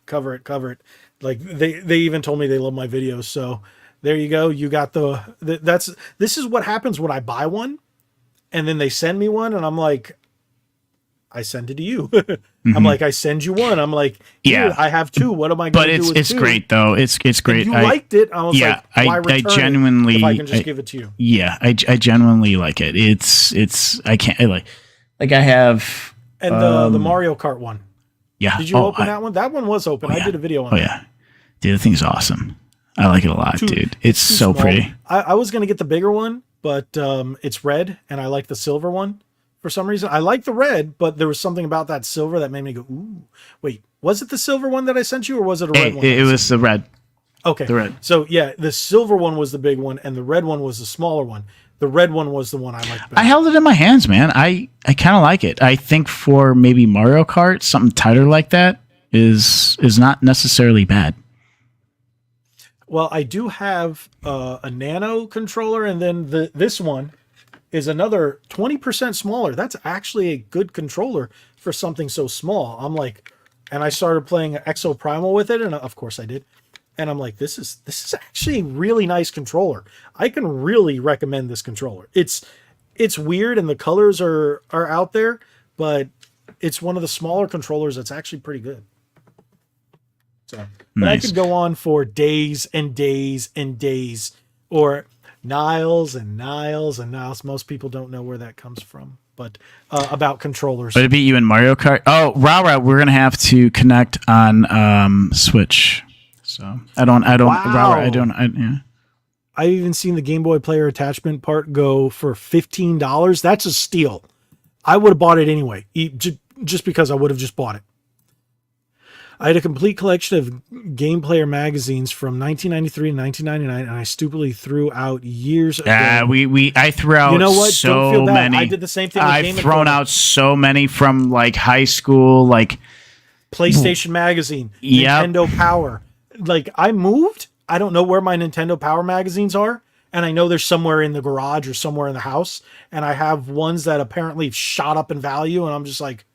Like they even told me they love my videos. So there you go. You got this is what happens when I buy one and then they send me one and I'm like, I send it to you. I'm like, I send you one. I'm like, yeah, I have 2. What am I going to do with 2? But it's great though. It's great. And you liked it. I was like, why return I genuinely, if I can just give it to you. Yeah, I genuinely like it. I can't I have. And the Mario Kart one. Yeah. Did you open that one? That one was open. I did a video on it. Oh yeah. Dude, the thing's awesome. I like it a lot, dude. It's so small. Pretty. I was going to get the bigger one, but it's red and I like the silver one for some reason. I like the red, but there was something about that silver that made me go, ooh. Wait, was it the silver one that I sent you, or was it a red one? It was the red. Okay. The red. So, yeah, the silver one was the big one, and the red one was the smaller one. The red one was the one I liked better. I held it in my hands, man. I kind of like it. I think for maybe Mario Kart, something tighter like that is not necessarily bad. Well, I do have a Nano controller, and then this one is another 20% smaller. That's actually a good controller for something so small. I'm like, and I started playing Exo Primal with it, and of course I did. And I'm like, this is actually a really nice controller. I can really recommend this controller. It's weird, and the colors are out there, but it's one of the smaller controllers that's actually pretty good. So, but nice. I could go on for days and days and days, or Niles and Niles and Niles. Most people don't know where that comes from, but about controllers. But it beat you in Mario Kart. Oh, Rara, we're gonna have to connect on Switch. So I don't. Wow. Yeah. I've even seen the Game Boy Player attachment part go for $15. That's a steal. I would have bought it anyway, just because I would have just bought it. I had a complete collection of Game Player magazines from 1993 and 1999, and I stupidly threw out years ago. I threw out, you know what? So don't feel bad. many. I did the same thing with I've thrown out so many from like high school, like PlayStation Magazine, yep. Nintendo Power. Like, I moved. I don't know where my Nintendo Power magazines are, and I know they're somewhere in the garage or somewhere in the house, and I have ones that apparently shot up in value, and I'm just like,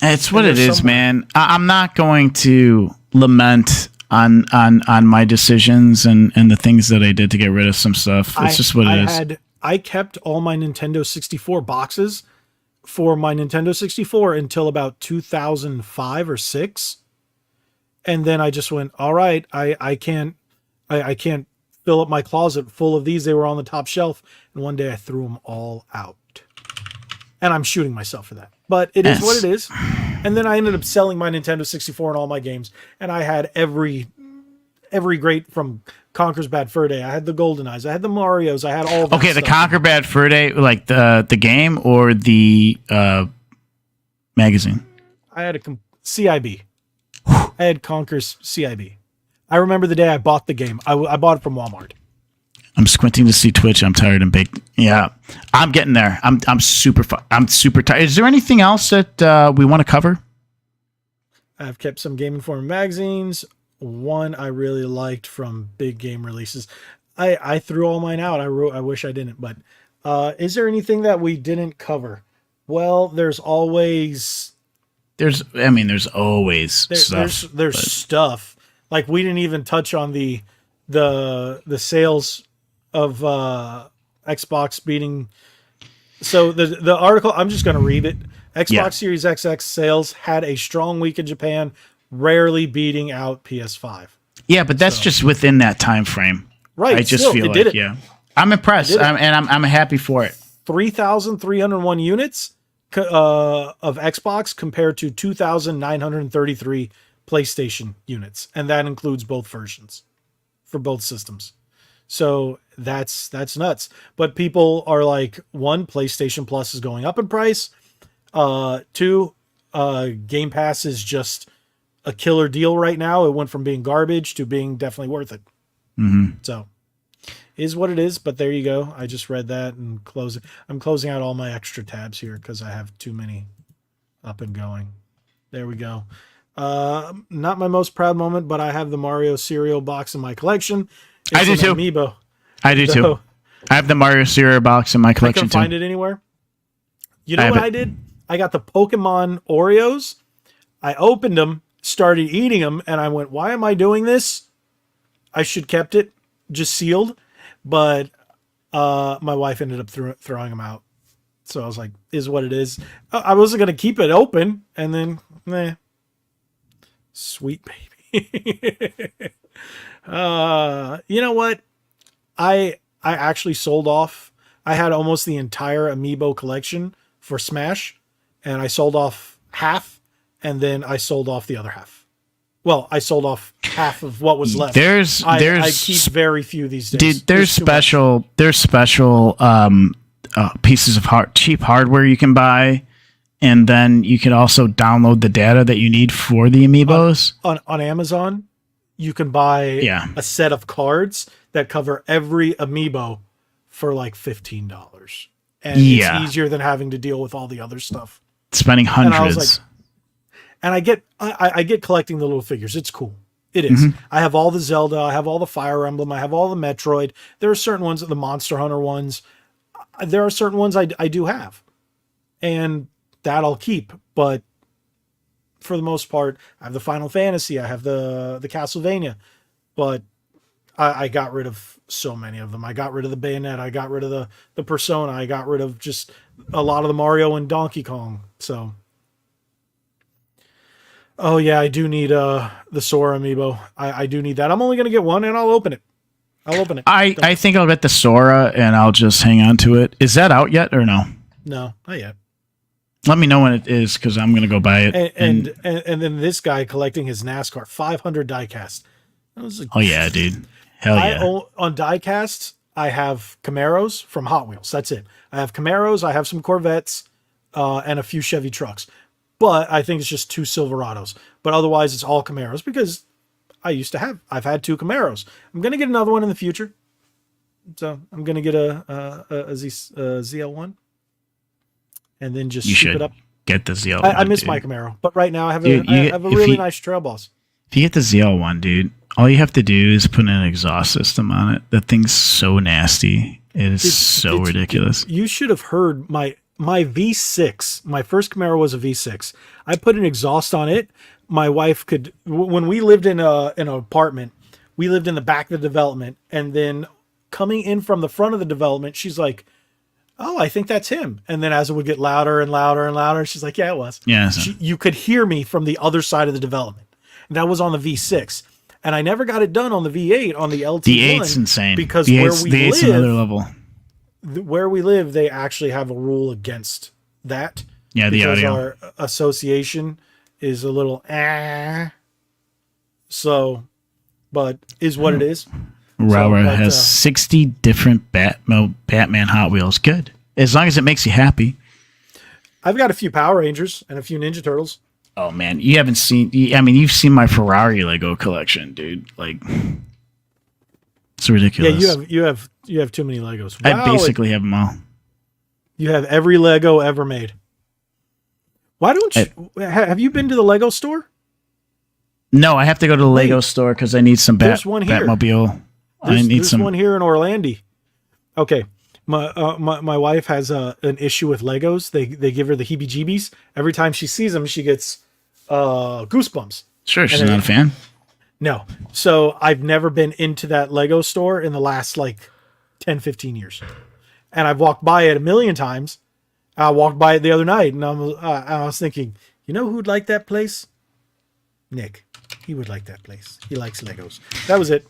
it's what it is, somewhere. Man. I'm not going to lament on my decisions and the things that I did to get rid of some stuff. It's just what it is. I kept all my Nintendo 64 boxes for my Nintendo 64 until about 2005 or 6. And then I just went, all right, I can't fill up my closet full of these. They were on the top shelf. And one day I threw them all out. And I'm shooting myself for that. But it is what it is. And then I ended up selling my Nintendo 64 and all my games. And I had every great from Conker's Bad Fur Day. I had the GoldenEyes. I had the Marios. I had all that Okay, stuff. the Conker Bad Fur Day, like the game or the magazine? I had a CIB. I had Conker's CIB. I remember the day I bought the game. I bought it from Walmart. I'm squinting to see Twitch. I'm tired and baked. Yeah, I'm getting there. I'm super tired. Is there anything else that we want to cover? I've kept some Game Informer magazines. One I really liked from big game releases. I threw all mine out. I wish I didn't. But is there anything that we didn't cover? Well, there's always. There's always stuff. There's stuff. Like, we didn't even touch on the sales of Xbox beating. So the article, I'm just going to read it. Xbox Series XX sales had a strong week in Japan, rarely beating out PS5. Yeah, but that's just within that time frame. Right. I just feel like, I'm impressed, I'm happy for it. 3,301 units of Xbox compared to 2,933 PlayStation units, and that includes both versions for both systems. So that's nuts. But people are like, one, PlayStation Plus is going up in price. Two, Game Pass is just a killer deal right now. It went from being garbage to being definitely worth it. Mm-hmm. So is what it is. But there you go. I just read that and I'm closing out all my extra tabs here because I have too many up and going. There we go. Not my most proud moment, but I have the Mario cereal box in my collection. I do too. Amiibo. I do too. I have the Mario cereal box in my collection too. I couldn't find it anywhere. You know what I did? I got the Pokemon Oreos. I opened them, started eating them, and I went, why am I doing this? I should kept it just sealed, but my wife ended up throwing them out. So I was like, is what it is. I wasn't going to keep it open, and then, sweet baby. You know what? I actually sold off. I had almost the entire Amiibo collection for Smash, and I sold off half, and then I sold off the other half. Well, I sold off half of what was left. I keep very few these days. Dude, there's special pieces of cheap hardware you can buy, and then you can also download the data that you need for the amiibos. On Amazon, you can buy a set of cards that cover every amiibo for like $15. And it's easier than having to deal with all the other stuff. Spending hundreds. And I get collecting the little figures. It's cool. It is. Mm-hmm. I have all the Zelda. I have all the Fire Emblem. I have all the Metroid. There are certain ones, the Monster Hunter ones. There are certain ones I do have. And that I'll keep. But for the most part, I have the Final Fantasy. I have the Castlevania. But I got rid of so many of them. I got rid of the Bayonetta. I got rid of the Persona. I got rid of just a lot of the Mario and Donkey Kong. So... Oh yeah, I do need the Sora amiibo. I do need that. I'm only gonna get one, and I'll open it. I think I'll get the Sora, and I'll just hang on to it. Is that out yet or no? No, not yet. Let me know when it is, because I'm gonna go buy it. And then this guy collecting his NASCAR 500 diecast. Oh yeah, dude. Hell yeah. On diecasts, I have Camaros from Hot Wheels. That's it. I have Camaros. I have some Corvettes, and a few Chevy trucks. But I think it's just 2 Silverados. But otherwise, it's all Camaros because I've had 2 Camaros. I'm going to get another one in the future. So I'm going to get a ZL1. And then just shoot it up. Get the ZL1. I miss my Camaro. But right now I have a really nice Trail Boss. If you get the ZL1, dude, all you have to do is put an exhaust system on it. That thing's so nasty. It is so ridiculous. You should have heard my V6, my first Camaro was a V6. I put an exhaust on it. My wife could, when we lived in an apartment, we lived in the back of the development, and then coming in from the front of the development, she's like, "Oh, I think that's him." And then as it would get louder and louder and louder, she's like, "Yeah, it was." Yeah. You could hear me from the other side of the development. And that was on the V6. And I never got it done on the V8, on the LT1. V8's insane. Because where we live, another level. Where we live, they actually have a rule against that. Yeah, the audio. Our association is a little so, but is what it is. Rower has 60 different Batman Hot Wheels. Good. As long as it makes you happy. I've got a few Power Rangers and a few Ninja Turtles. Oh, man. You haven't seen... I mean, you've seen my Ferrari Lego collection, dude. Like... It's ridiculous. Yeah, you have too many Legos. Wow, I basically have them all. You have every Lego ever made. Why don't you... have you been to the Lego store? No, I have to go to the Lego store because I need some Batmobile. There's one here in Orlando. Okay. My wife has an issue with Legos. They give her the heebie-jeebies. Every time she sees them, she gets goosebumps. Sure, she's not a fan. No. So I've never been into that Lego store in the last 10, 15 years. And I've walked by it a million times. I walked by it the other night and I was thinking, you know who'd like that place? Nick. He would like that place. He likes Legos. That was it.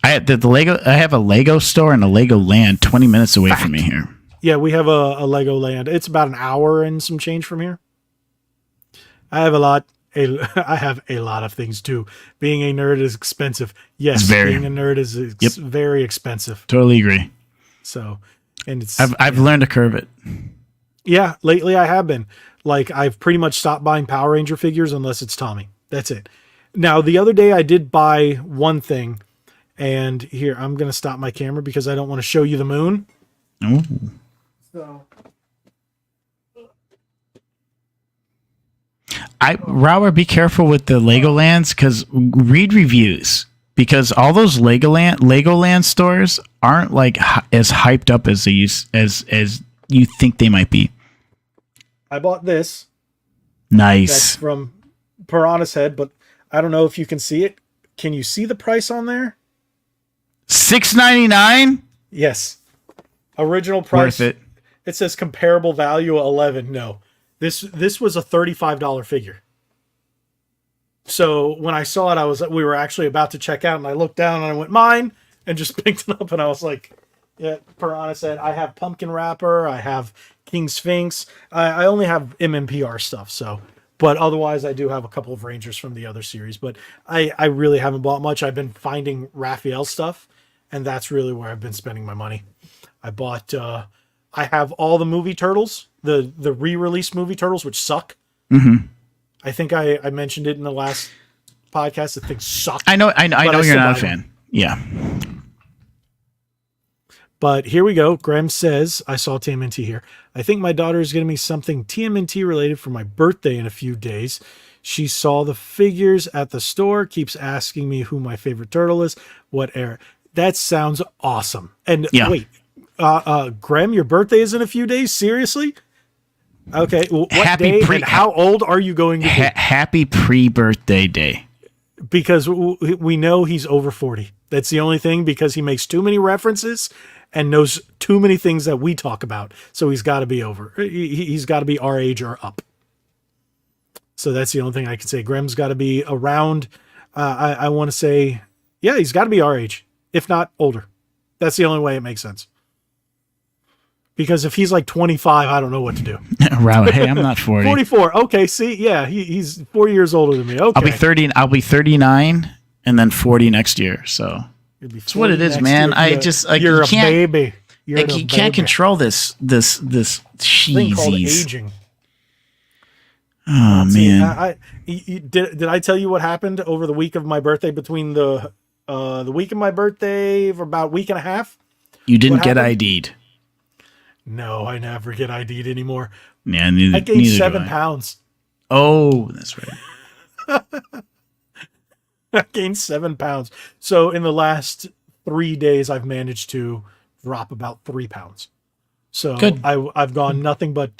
I have a Lego store and a Lego land 20 minutes away from me here. Yeah, we have a Lego land. It's about an hour and some change from here. I have a lot of things too. Being a nerd is expensive. Yes, being a nerd is very expensive. Totally agree. So, and I've learned to curve it. Yeah, lately I have been. I've pretty much stopped buying Power Ranger figures unless it's Tommy. That's it. Now, the other day I did buy one thing, and here I'm going to stop my camera because I don't want to show you the moon. Ooh. So. Rower, be careful with the Legolands because read reviews because all those Legoland stores aren't as hyped up as they as you think they might be. I bought this. Nice. That's from Piranha's Head, but I don't know if you can see it. Can you see the price on there? $6.99. Yes. Original price. Worth it. It says comparable value 11. No. This was a $35 figure. So when I saw it, we were actually about to check out, and I looked down and I went mine and just picked it up, and I was like, yeah, Piranha said, I have Pumpkin Wrapper, I have King Sphinx. I only have MMPR stuff, but otherwise I do have a couple of Rangers from the other series, but I really haven't bought much. I've been finding Raphael stuff, and that's really where I've been spending my money. I bought I have all the movie Turtles, the re-release movie Turtles, which suck. Mm-hmm. I think I mentioned it in the last podcast. The things suck. I know you're not a fan. Them. Yeah. But here we go. Graham says, I saw TMNT here. I think my daughter is getting me something TMNT related for my birthday in a few days. She saw the figures at the store, keeps asking me who my favorite turtle is, what era. That sounds awesome. And wait, Graham, your birthday is in a few days? Seriously? Okay. What day and how old are you going to be? Happy pre-birthday day. Because we know he's over 40. That's the only thing, because he makes too many references and knows too many things that we talk about. So he's got to be over. He's got to be our age or up. So that's the only thing I can say. Graham's got to be around, I want to say, yeah, he's got to be our age, if not older. That's the only way it makes sense. Because if he's like 25, I don't know what to do. Hey, I'm not 40. 44. Okay, see, yeah, he's 4 years older than me. Okay, I'll be 39 and then 40 next year. So it's what it is, man. I just like you're you can't, a baby. You can't control this thing called aging. Oh man! Did I tell you what happened over the week of my birthday? Between the week of my birthday for about a week and a half. You didn't get ID'd. No, I never get ID'd anymore. Yeah, I gained 7 pounds. Oh, that's right. I gained 7 pounds. So in the last 3 days, I've managed to drop about 3 pounds. So good. I've gone nothing but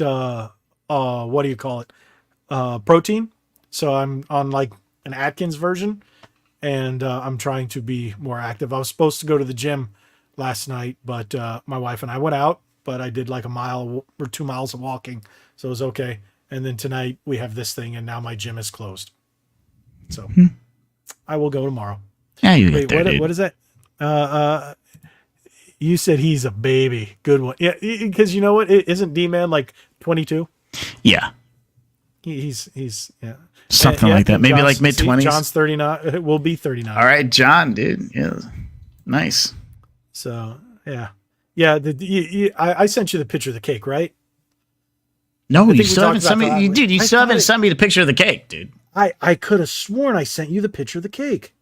what do you call it? Protein. So I'm on like an Atkins version, and I'm trying to be more active. I was supposed to go to the gym last night, but my wife and I went out, but I did like a mile or 2 miles of walking, so it was okay. And then tonight we have this thing, and now my gym is closed. So I will go tomorrow. Yeah, you get there, dude. What is that? You said he's a baby. Good one. Yeah, because you know what? Isn't D-Man like 22? Yeah. He's yeah. Something like that. Maybe like mid-20s. John's 39. Will be 39. All right, John, dude. Yeah. Nice. So, yeah. Yeah, I sent you the picture of the cake, right? No, you still haven't sent me. Dude, you still haven't sent me the picture of the cake, dude. I could have sworn I sent you the picture of the cake.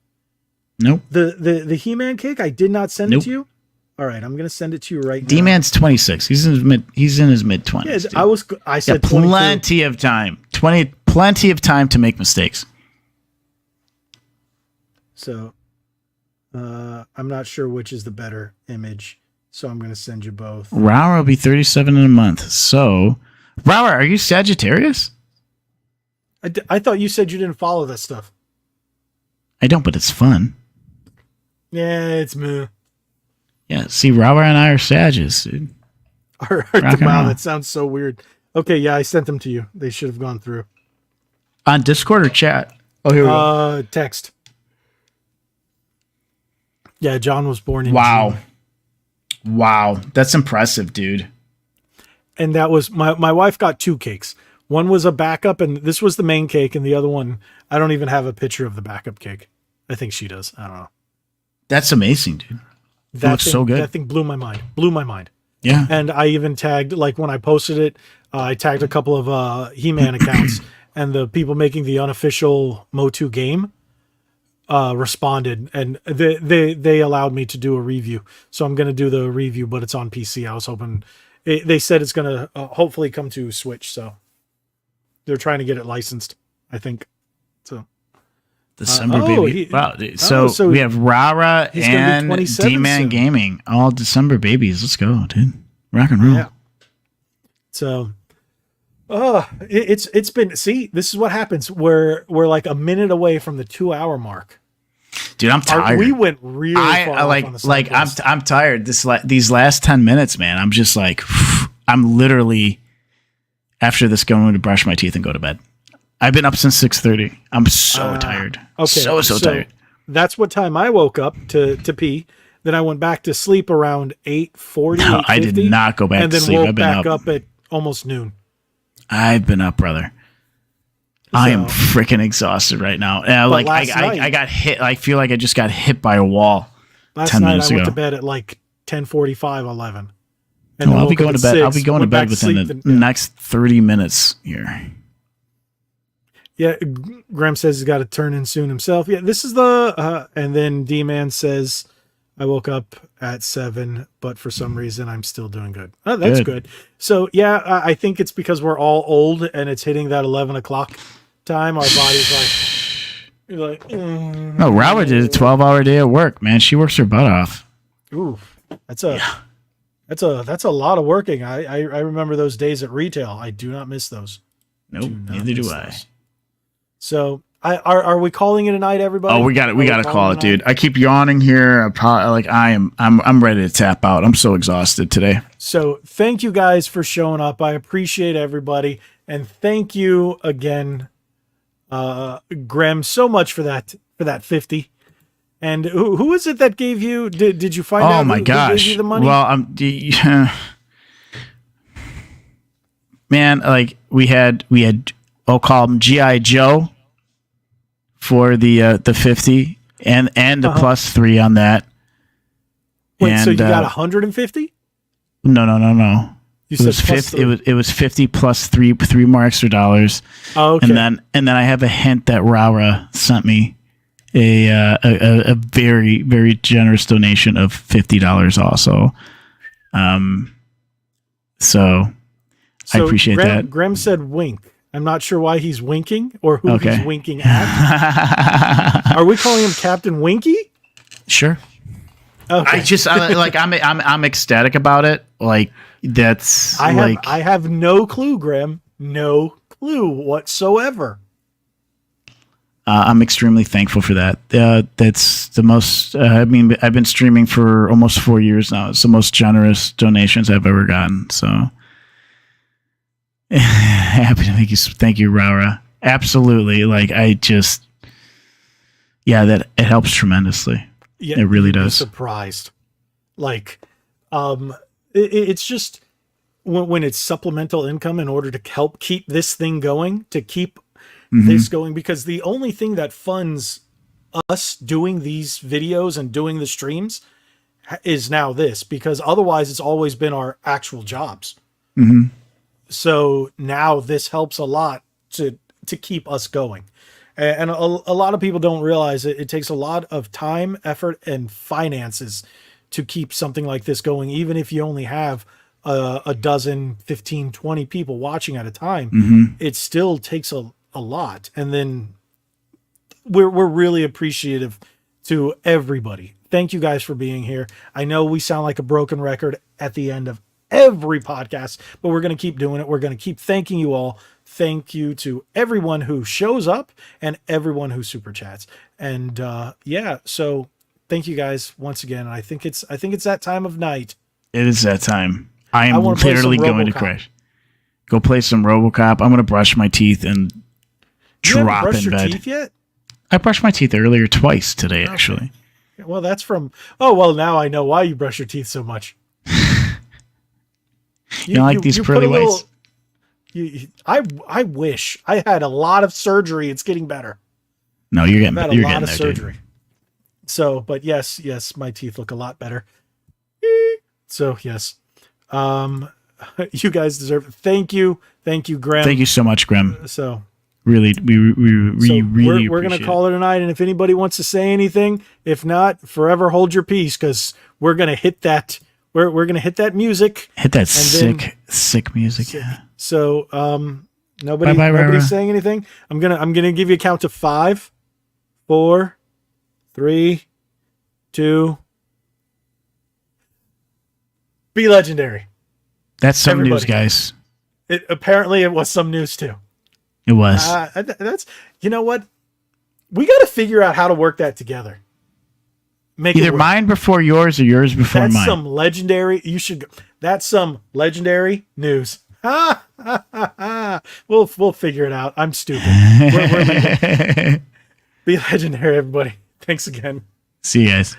Nope. The He-Man cake, I did not send it to you. All right, I'm gonna send it to you right now. D-Man's 26. He's in his mid 20s. Yeah, I said 22. Plenty of time. Plenty of time to make mistakes. So, I'm not sure which is the better image. So I'm gonna send you both. Rauer will be 37 in a month. So, Rauer, are you Sagittarius? I thought you said you didn't follow that stuff. I don't, but it's fun. Yeah, it's meh. Yeah, see, Rauer and I are Sagittarius, dude. Wow, that sounds so weird. Okay, yeah, I sent them to you. They should have gone through. On Discord or chat? Oh, here we go. Text. Yeah, John was born in Wow. June. Wow, that's impressive, dude. And that was, my wife got 2 cakes. One was a backup, and this was the main cake, and the other one, I don't even have a picture of the backup cake. I think she does. I don't know. That's amazing, dude. That looks so good. That thing blew my mind. Yeah. And I even tagged, like when I posted it, I tagged a couple of He-Man accounts, and the people making the unofficial Motu game responded, and they allowed me to do a review. So I'm going to do the review, but it's on PC. I was hoping, they said it's going to hopefully come to Switch. So they're trying to get it licensed, I think. So. December baby. Wow. So we have Rara and D-Man Gaming, all December babies. Let's go, dude. Rock and roll. Yeah. So, it's been. See, this is what happens. We're like a minute away from the 2-hour mark. Dude, I'm tired. We went really far. I'm tired. These last 10 minutes, man. I'm just like, I'm literally after this going to brush my teeth and go to bed. I've been up since 6:30. I'm so tired. Okay, so tired. That's what time I woke up to pee. Then I went back to sleep around 8:40. No, I did not go back to sleep. And then woke back up at almost noon. I've been up, brother. I am freaking exhausted right now. Like I got hit. I feel like I just got hit by a wall. Last night I went to bed at like 10:45, 11. And then I'll be woke up going to at bed. I'll 6, be going to went back bed within sleep, the and- next 30 minutes here. Yeah, Graham says he's got to turn in soon himself. Yeah, this is the and then D-Man says, I woke up at 7, but for some reason I'm still doing good. Oh, that's good. So yeah, I think it's because we're all old and it's hitting that 11 o'clock time. Our body's like, No, Robert did a 12-hour day at work, man. She works her butt off. ooh, that's a lot of working. I remember those days at retail. I do not miss those. Nope, neither do I. So are we calling it a night, everybody? Oh, we got to call it, dude. I keep yawning here. I'm ready to tap out. I'm so exhausted today. So thank you guys for showing up. I appreciate everybody, and thank you again, Graham, so much for that 50. And who is it that gave you? Did you find out? Oh my gosh! Who gave you the money? Well, man, like we had. I'll call him GI Joe for the 50 and the +3 on that. Wait, and, so you got 150? No. You It was 50. It was 50 plus three more extra dollars. Oh, okay. And then I have a hint that Raura sent me a very, very generous donation of $50 also. So I appreciate that. Graham said wink. I'm not sure why he's winking or who he's winking at. Are we calling him Captain Winky? Sure. Okay. I'm ecstatic about it. Like I have no clue, Graham. No clue whatsoever. I'm extremely thankful for that. That's the most. I've been streaming for almost 4 years now. It's the most generous donations I've ever gotten. So happy to thank you, Raura. Absolutely. That it helps tremendously. Yeah, it really does. Surprised. It's just when it's supplemental income in order to help keep this thing going, to keep this going, because the only thing that funds us doing these videos and doing the streams is now this, because otherwise it's always been our actual jobs. So now this helps a lot to keep us going. And a lot of people don't realize it takes a lot of time, effort, and finances to keep something like this going. Even if you only have a dozen, 15, 20 people watching at a time, it still takes a lot. And then we're really appreciative to everybody. Thank you guys for being here. I know we sound like a broken record at the end of every podcast, but we're going to keep doing it. We're going to keep thanking you all. Thank you to everyone who shows up and everyone who super chats. And so thank you guys once again. And I think it's that time of night. It is that time. I am literally going to crash. Go play some RoboCop. I'm going to brush my teeth and drop in bed. You haven't brushed your teeth yet? I brushed my teeth earlier twice today, actually. Well, that's from. Oh well, now I know why you brush your teeth so much. You like these pearly whites? I wish I had a lot of surgery. It's getting better. No, you're getting a lot of surgery. Dude. So, but yes, my teeth look a lot better. So yes, you guys deserve it. Thank you, Graham. Thank you so much, Graham. So really, we're gonna call it a night. And if anybody wants to say anything, if not, forever hold your peace, because we're gonna hit that. We're gonna hit that music. Hit that sick music. Yeah. So nobody's saying anything. I'm gonna give you a count to 5, 4, 3, 2. Be legendary. That's some news, guys. Apparently it was some news too. It was. That's, you know what? We got to figure out how to work that together. Either mine before yours or yours before mine. That's some legendary. That's some legendary news. We'll figure it out. I'm stupid. Be legendary, everybody. Thanks again. See you guys.